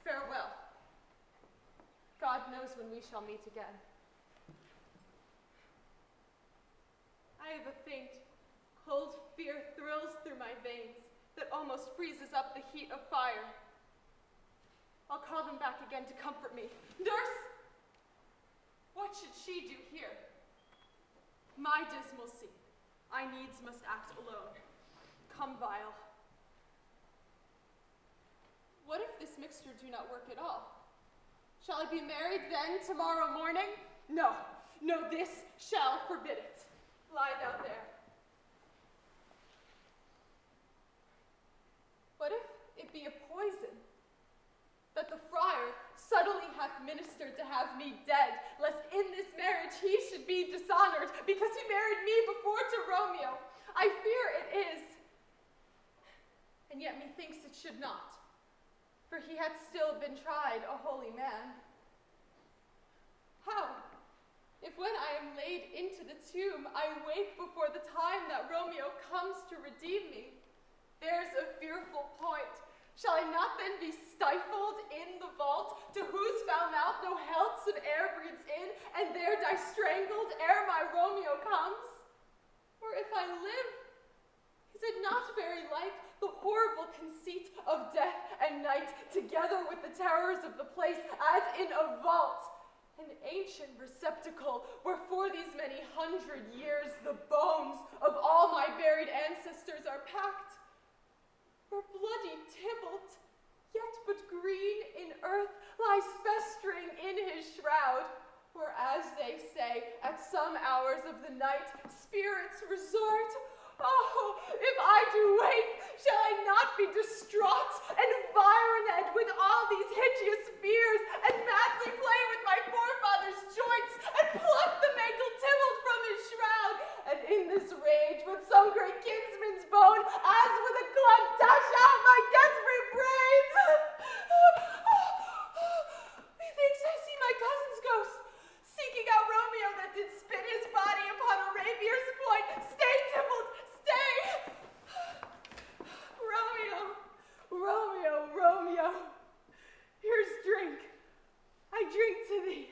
Farewell. God knows when we shall meet again. I have a faint, cold fear thrills through my veins that almost freezes up the heat of fire. I'll call them back again to comfort me. Nurse! What should she do here? My dismal scene. I needs must act alone. Come, vial. What if this mixture do not work at all? Shall I be married then tomorrow morning? No, no, this shall forbid it. Lie thou there. What if it be a poison that the friar subtly hath ministered to have me dead, lest in this marriage he should be dishonored, because he married me before to Romeo? I fear it is. And yet methinks it should not, for he hath still been tried a holy man. How? If when I am laid into the tomb, I wake before the time that Romeo comes to redeem me, there's a fearful point. Shall I not then be stifled in the vault, to whose foul mouth no healths of air breathes in, and there die strangled ere my Romeo comes? Or if I live, is it not very like the horrible conceit of death and night, together with the terrors of the place, as in a vault, an ancient receptacle, where for these many 100 years the bones of all my buried ancestors are packed? Where bloody Tybalt, yet but green in earth, lies festering in his shroud, where, as they say, at some hours of the night, spirits resort. Oh, if I do wake, shall I not be distraught and environed with all these hideous fears, and madly play with my forefathers' joints, and pluck the mangled Tybalt from his shroud, and in this rage, with some great kinsman's bone, as with a club, dash out my desperate brains? Methinks I see my cousin's ghost, seeking out Romeo that did spit his body upon a rapier's point. Stay, Tybalt, stay! Romeo, Romeo, Romeo, here's drink. I drink to thee.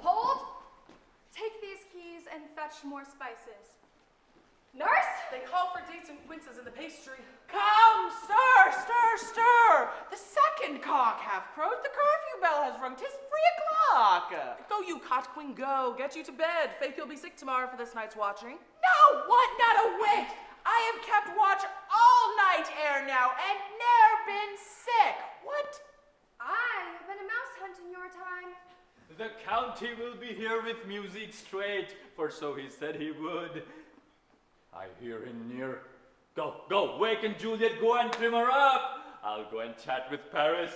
Hold! Take these keys and fetch more spices. Nurse! they call for dates and quinces in the pastry. Come, stir, stir, stir! The second cock hath crowed, the curfew bell has rung, 'tis 3:00. Go, you cot queen, go, get you to bed. Faith, you'll be sick tomorrow for this night's watching. No, what, not a whit! I have kept watch all night ere now, and ne'er been sick. What? I have been a mouse hunt in your time. The county will be here with music straight, for so he said he would. I hear him near. Go, waken Juliet, go and trim her up. I'll go and chat with Paris.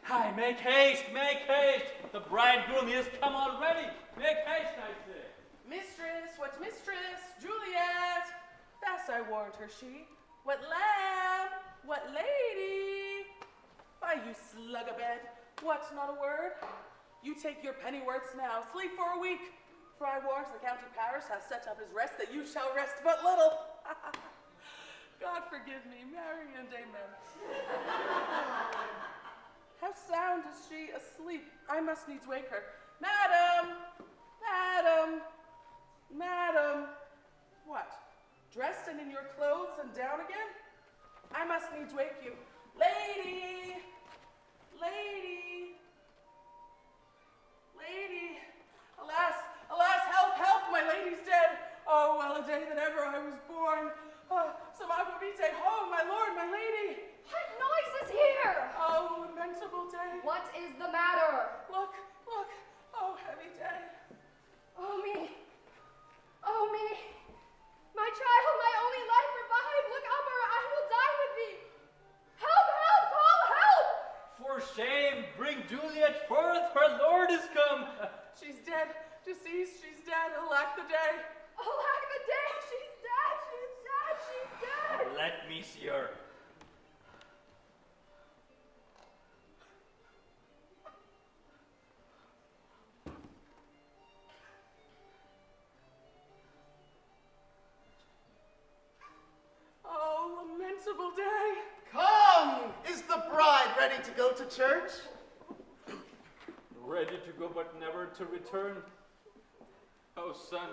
Hi, make haste, make haste. The bridegroom, he has come already. Make haste, I say. Mistress, what mistress? Juliet! Fast I warned her she. What lamb? What lady? By you slug a bed. What, not a word? You take your pennyworths now. Sleep for a week. For I warrant the Count of Paris hath set up his rest that you shall rest but little. God forgive me, marry and amen. How sound is she asleep? I must needs wake her. Madam! Madam! Madam! What? Dressed and in your clothes and down again? I must needs wake you. Lady! Lady! Lady! Alas, alas, help, help, my lady's dead. Oh, well a day that ever I was born. Some agua vitae, home, my lord, my lady. What noise is here? Oh, lamentable day. What is the matter? Look, look, oh, heavy day. Oh me. Oh me. My child, my only life revive. Look up or I will die with thee. Help, help, call help. For shame, bring Juliet forth, her lord is come. She's dead, deceased, she's dead, alack the day. Alack the day, she's dead, she's dead, she's dead. Let me see her. Oh, lamentable day. Come! Is the bride ready to go to church? Ready to go but never to return. O son,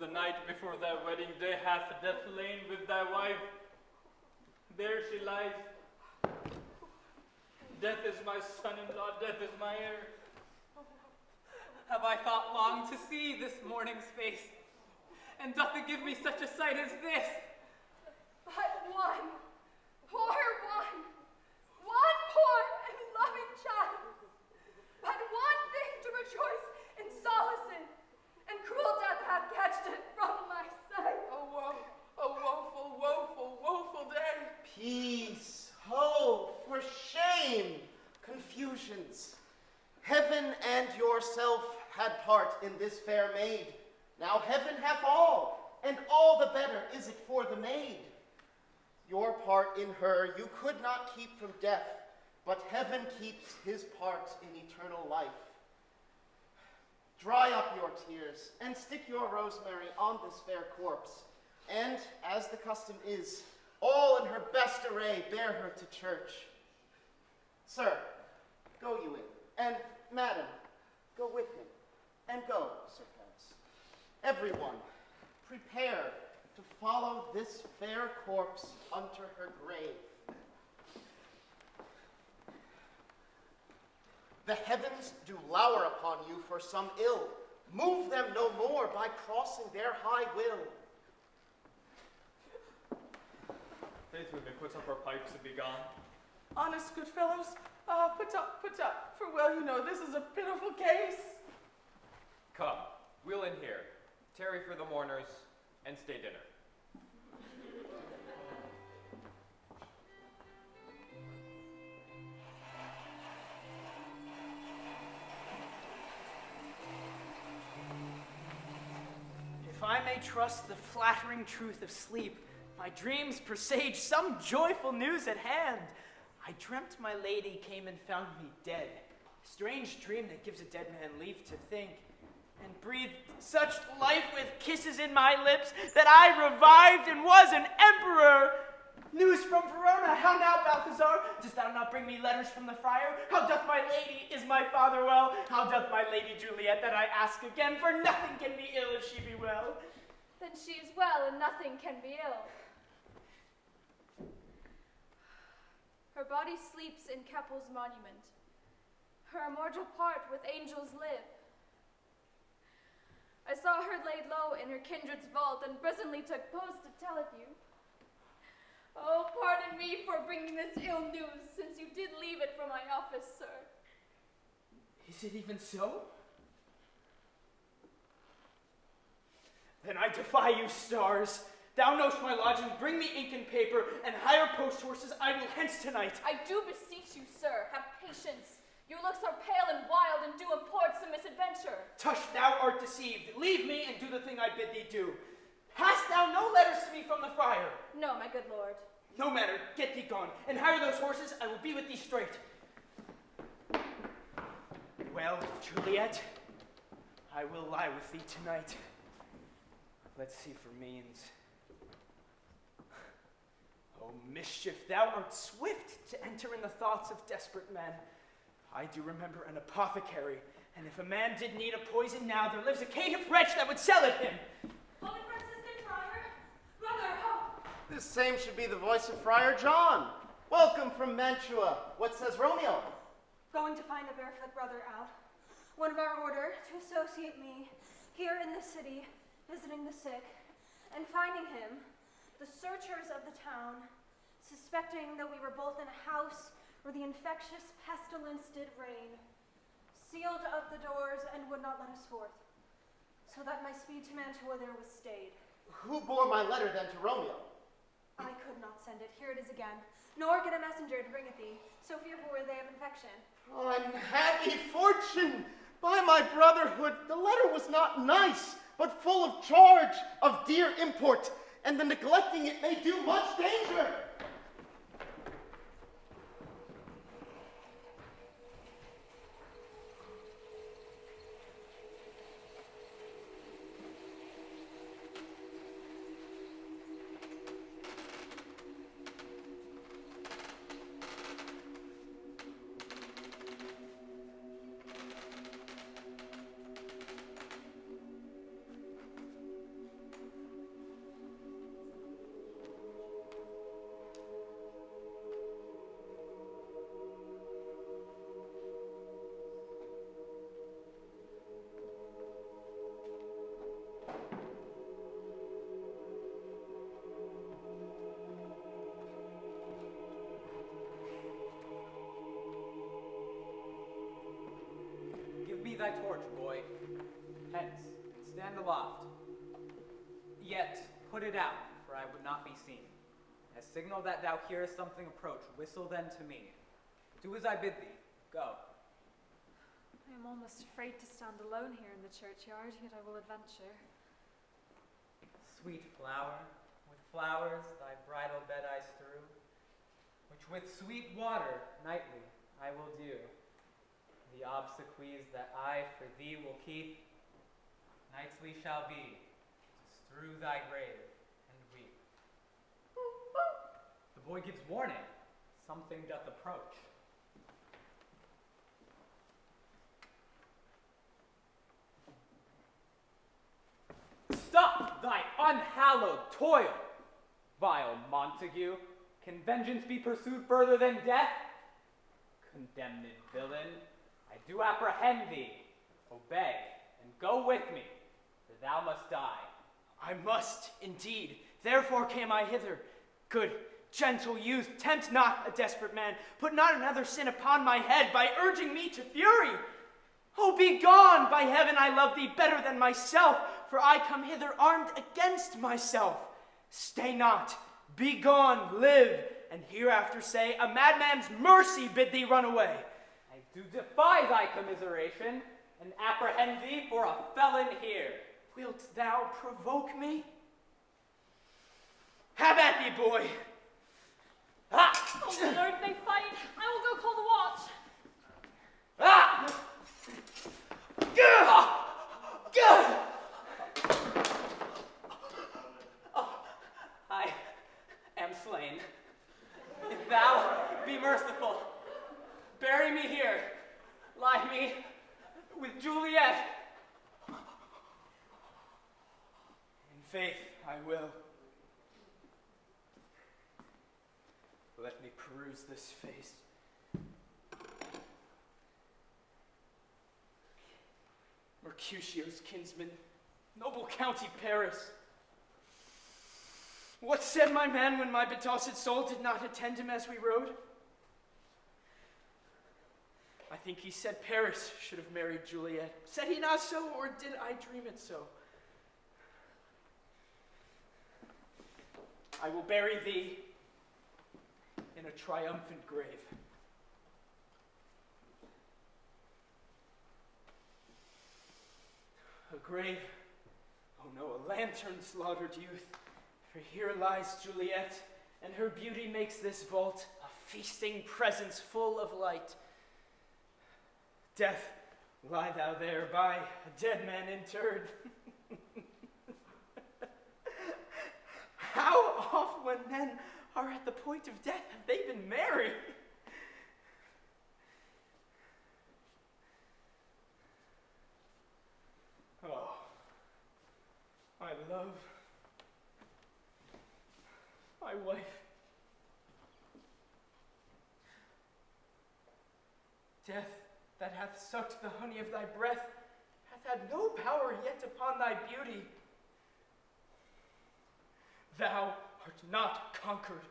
the night before thy wedding day hath death lain with thy wife. There she lies. Death is my son-in-law, death is my heir. Have I thought long to see this morning's face? And doth it give me such a sight as this? But one poor and loving child. But one thing to rejoice and solace in, and cruel death hath catched it from my sight. Oh, woe, oh, woeful, woeful, woeful day. Peace, hope, for shame, confusions. Heaven and yourself had part in this fair maid. Now heaven hath all, and all the better is it for the maid. Your part in her you could not keep from death, but heaven keeps his part in eternal life. Dry up your tears, and stick your rosemary on this fair corpse, and, as the custom is, all in her best array bear her to church. Sir, go you in, and madam, go with him, and go, Sir Paris. Everyone, prepare to follow this fair corpse unto her grave. The heavens do lower upon you for some ill. Move them no more by crossing their high will. Faith, we may put up our pipes and be gone. Honest good fellows, put up, for well you know this is a pitiful case. Come, we'll in here. Tarry for the mourners, and stay dinner. If I may trust the flattering truth of sleep, my dreams presage some joyful news at hand. I dreamt my lady came and found me dead. Strange dream that gives a dead man leave to think, and breathed such life with kisses in my lips that I revived and was an emperor. News from Verona, how now, Balthazar? Dost thou not bring me letters from the friar? How doth my lady, is my father well? How doth my lady Juliet, that I ask again, for nothing can be ill if she be well? then she is well and nothing can be ill. Her body sleeps in Keppel's monument. Her immortal part with angels live. I saw her laid low in her kindred's vault, and presently took post to tell it you. Oh, pardon me for bringing this ill news, since you did leave it from my office, sir. Is it even so? Then I defy you, stars. Thou knowest my lodging. Bring me ink and paper, and hire post horses. I will hence tonight. I do beseech you, sir, have patience. Your looks are pale and wild, and do import some misadventure. Tush, thou art deceived. Leave me and do the thing I bid thee do. Hast thou no letters to me from the friar? No, my good lord. No matter, get thee gone, and hire those horses. I will be with thee straight. Well, Juliet, I will lie with thee tonight. Let's see for means. Oh, mischief, thou art swift to enter in the thoughts of desperate men. I do remember an apothecary, and if a man did need a poison now, there lives a caitiff wretch that would sell it him. Holy Franciscan friar, brother, help! This same should be the voice of Friar John. Welcome from Mantua. What says Romeo? Going to find a barefoot brother out. One of our order to associate me here in the city, visiting the sick, and finding him, the searchers of the town, suspecting that we were both in a house where the infectious pestilence did reign, sealed up the doors and would not let us forth, so that my speed to Mantua there was stayed. Who bore my letter then to Romeo? I could not send it. Here it is again. Nor get a messenger to bring it thee. So fearful were they of infection. Unhappy fortune! By my brotherhood, the letter was not nice, but full of charge, of dear import, and the neglecting it may do much danger. Thy torch, boy. Hence, stand aloft. Yet, put it out, for I would not be seen. As signal that thou hearest something approach, whistle then to me. Do as I bid thee. Go. I am almost afraid to stand alone here in the churchyard, yet I will adventure. Sweet flower, with flowers thy bridal bed I strew, which with sweet water nightly I will dew. The obsequies that I for thee will keep, nightly shall be, to strew thy grave and weep. The boy gives warning, something doth approach. Stop thy unhallowed toil, vile Montague. Can vengeance be pursued further than death? Condemned villain, I do apprehend thee. Obey, and go with me, for thou must die. I must, indeed. Therefore came I hither. Good, gentle youth, tempt not a desperate man. Put not another sin upon my head by urging me to fury. Oh, be gone! By heaven, I love thee better than myself, for I come hither armed against myself. Stay not, be gone, live, and hereafter say, a madman's mercy bid thee run away. I do defy thy commiseration, and apprehend thee for a felon here. Wilt thou provoke me? Have at thee, boy. Ah! Oh, Lord, they fight. I will go call the watch. Ah! I am slain. If thou be merciful, bury me here. Lie me with Juliet. faith, I will. Let me peruse this face. Mercutio's kinsman, noble county Paris. What said my man when my betossed soul did not attend him as we rode? I think he said Paris should have married Juliet. Said he not so, or did I dream it so? I will bury thee in a triumphant grave. A grave, oh no, a lantern-slaughtered youth. For here lies Juliet, and her beauty makes this vault a feasting presence full of light. Death, lie thou there by a dead man interred. How oft when men are at the point of death have they been married? Oh, my love, my wife. Death that hath sucked the honey of thy breath hath had no power yet upon thy beauty. Thou art not conquered.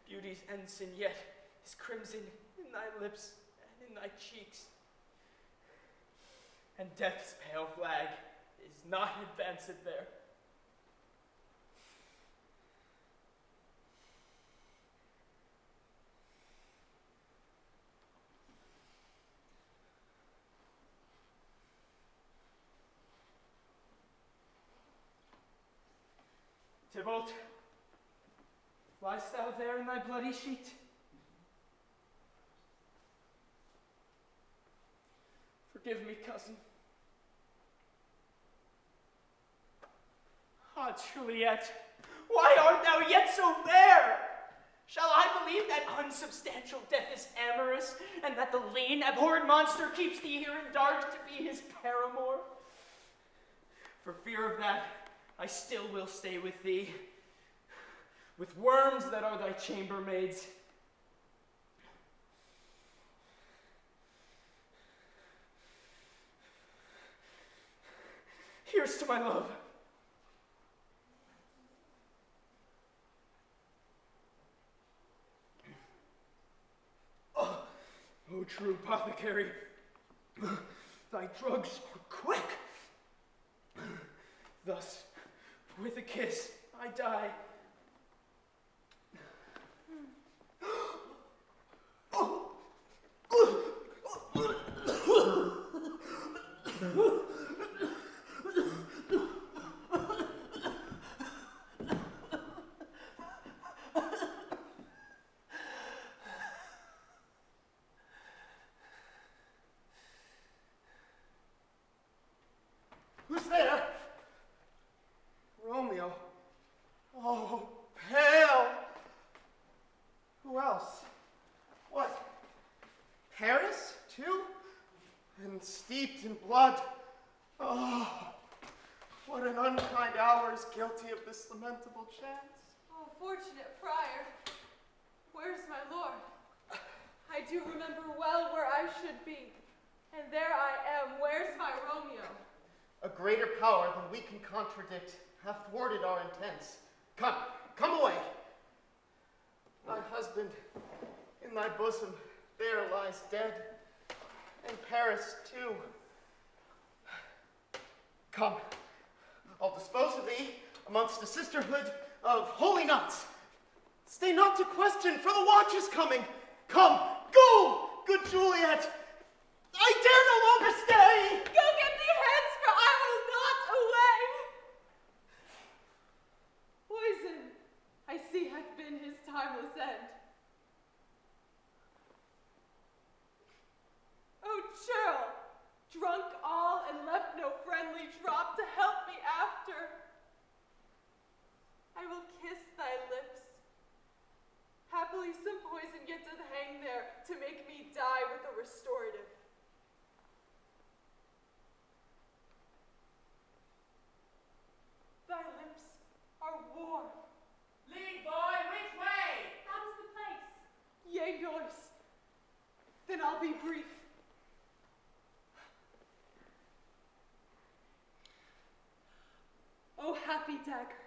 Beauty's ensign yet is crimson in thy lips and in thy cheeks. And death's pale flag is not advanced there. Tybalt, liest thou there in thy bloody sheet? Forgive me, cousin. Ah, Juliet, why art thou yet so fair? Shall I believe that unsubstantial death is amorous, and that the lean, abhorred monster keeps thee here in dark to be his paramour? For fear of that, I still will stay with thee, with worms that are thy chambermaids. Here's to my love. Oh, true apothecary, thy drugs are quick. Thus, with a kiss, I die. Who's there? Romeo. Oh, pale. Who else? What? Paris, too? And steeped in blood. Oh, what an unkind hour is guilty of this lamentable chance. Oh, fortunate friar. Where's my lord? I do remember well where I should be. And there I am. Where's my Romeo? A greater power than we can contradict hath thwarted our intents. Come, come away. Thy husband in thy bosom there lies dead, and Paris too. Come, I'll dispose of thee amongst the sisterhood of holy nuns. Stay not to question, for the watch is coming. Come, go, good Juliet. I dare no longer stay. Go get thee hence, for I will not away. Poison, I see, hath been his timeless end. Oh, churl, drunk all and left no friendly drop to help me after. I will kiss thy lips. Happily some poison yet doth hang there to make me die with a restorative. be brief. Oh, happy dagger.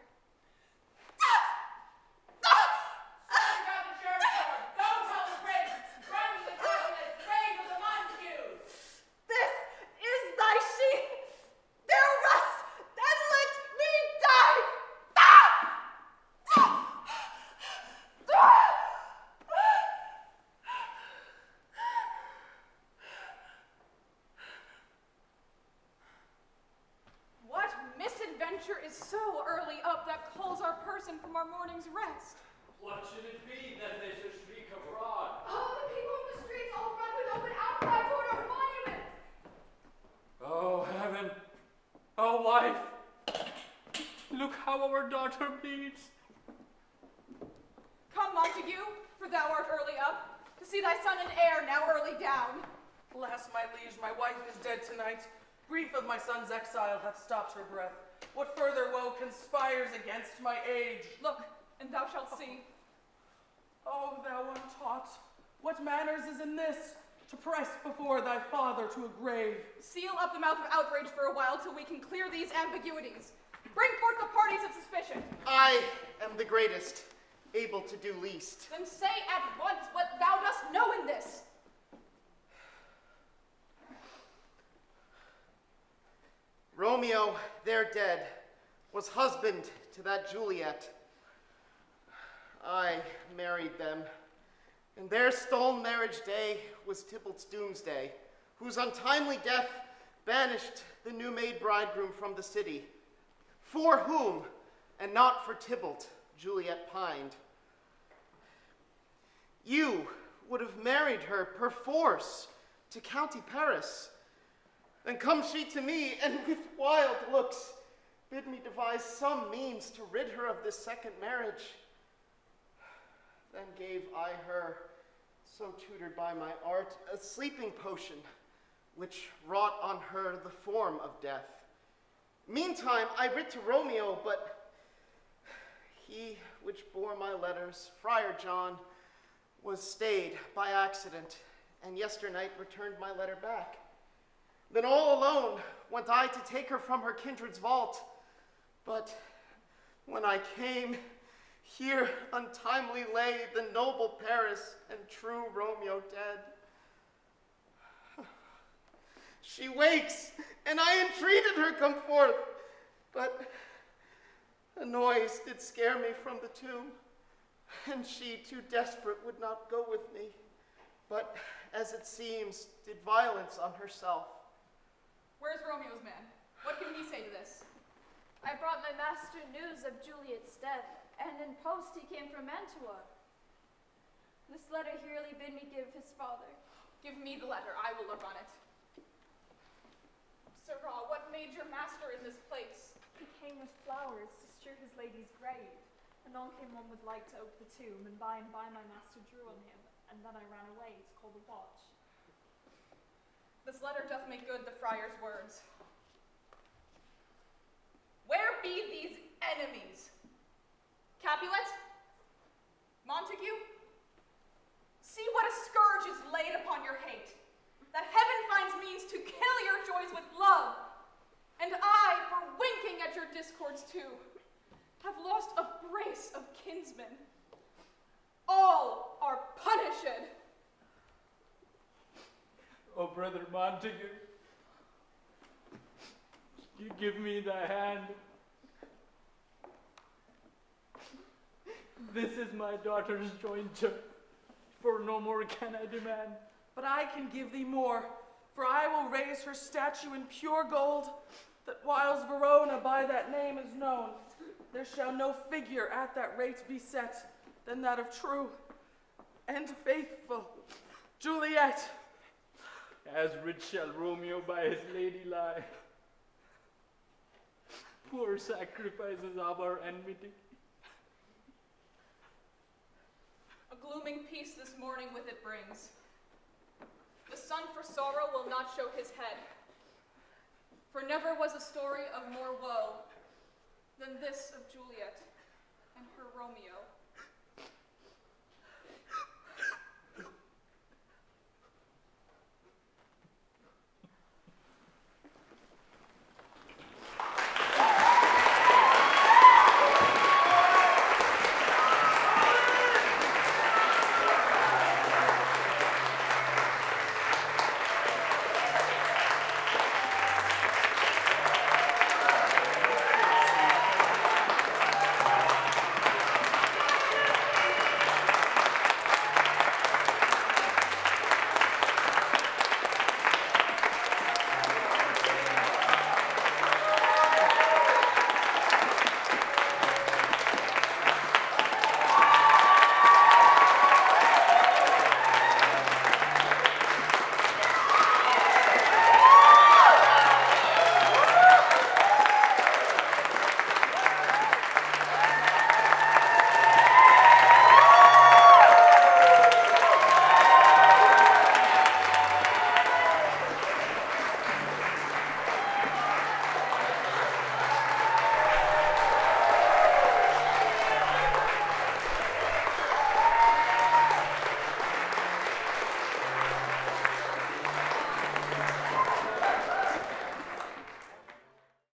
This is thy sheath. There rest and let me die. What misadventure is so early up that calls our person from our morning's rest? What should it be that they should shriek abroad? Oh, the people in the streets all run with open outcry toward our monument. Oh, heaven! Oh, wife! Look how our daughter bleeds. Come, Montague, for thou art early up, to see thy son and heir now early down. Alas, my liege, my wife is dead tonight. Grief of my son's exile hath stopped her breath. What further woe conspires against my age? Look, and thou shalt see. Oh, thou untaught, what manners is in this, to press before thy father to a grave? Seal up the mouth of outrage for a while till we can clear these ambiguities. Bring forth the parties of suspicion. I am the greatest, able to do least. Then say at once what thou dost know in this. Romeo, there dead, was husband to that Juliet. I married them, and their stolen marriage day was Tybalt's doomsday, whose untimely death banished the new-made bridegroom from the city, for whom, and not for Tybalt, Juliet pined. You would have married her perforce to County Paris. Then comes she to me, and with wild looks bid me devise some means to rid her of this second marriage. Then gave I her, so tutored by my art, a sleeping potion, which wrought on her the form of death. Meantime I writ to Romeo, but he which bore my letters, Friar John, was stayed by accident, and yesternight returned my letter back. Then all alone went I to take her from her kindred's vault. But when I came, here untimely lay the noble Paris and true Romeo dead. She wakes, and I entreated her come forth, but a noise did scare me from the tomb, and she, too desperate, would not go with me, but, as it seems, did violence on herself. Where's Romeo's man? What can he say to this? I brought my master news of Juliet's death, and in post he came from Mantua. This letter herely bid me give his father. Give me the letter, I will look on it. Sirrah, what made your master in this place? He came with flowers to strew his lady's grave. Anon came one with light to ope the tomb, and by my master drew on him, and then I ran away to call the watch. This letter doth make good the friar's words. Where be these enemies? Capulet? Montague? See what a scourge is laid upon your hate, that heaven finds means to kill your joys with love, and I, for winking at your discords too, have lost a brace of kinsmen. All are punished. Oh, brother Montague, you give me thy hand. This is my daughter's jointure, for no more can I demand. But I can give thee more, for I will raise her statue in pure gold, that whiles Verona by that name is known, there shall no figure at that rate be set than that of true and faithful Juliet. As rich shall Romeo by his lady lie. Poor sacrifices of our enmity. A glooming peace this morning with it brings. The sun for sorrow will not show his head. For never was a story of more woe than this of Juliet and her Romeo.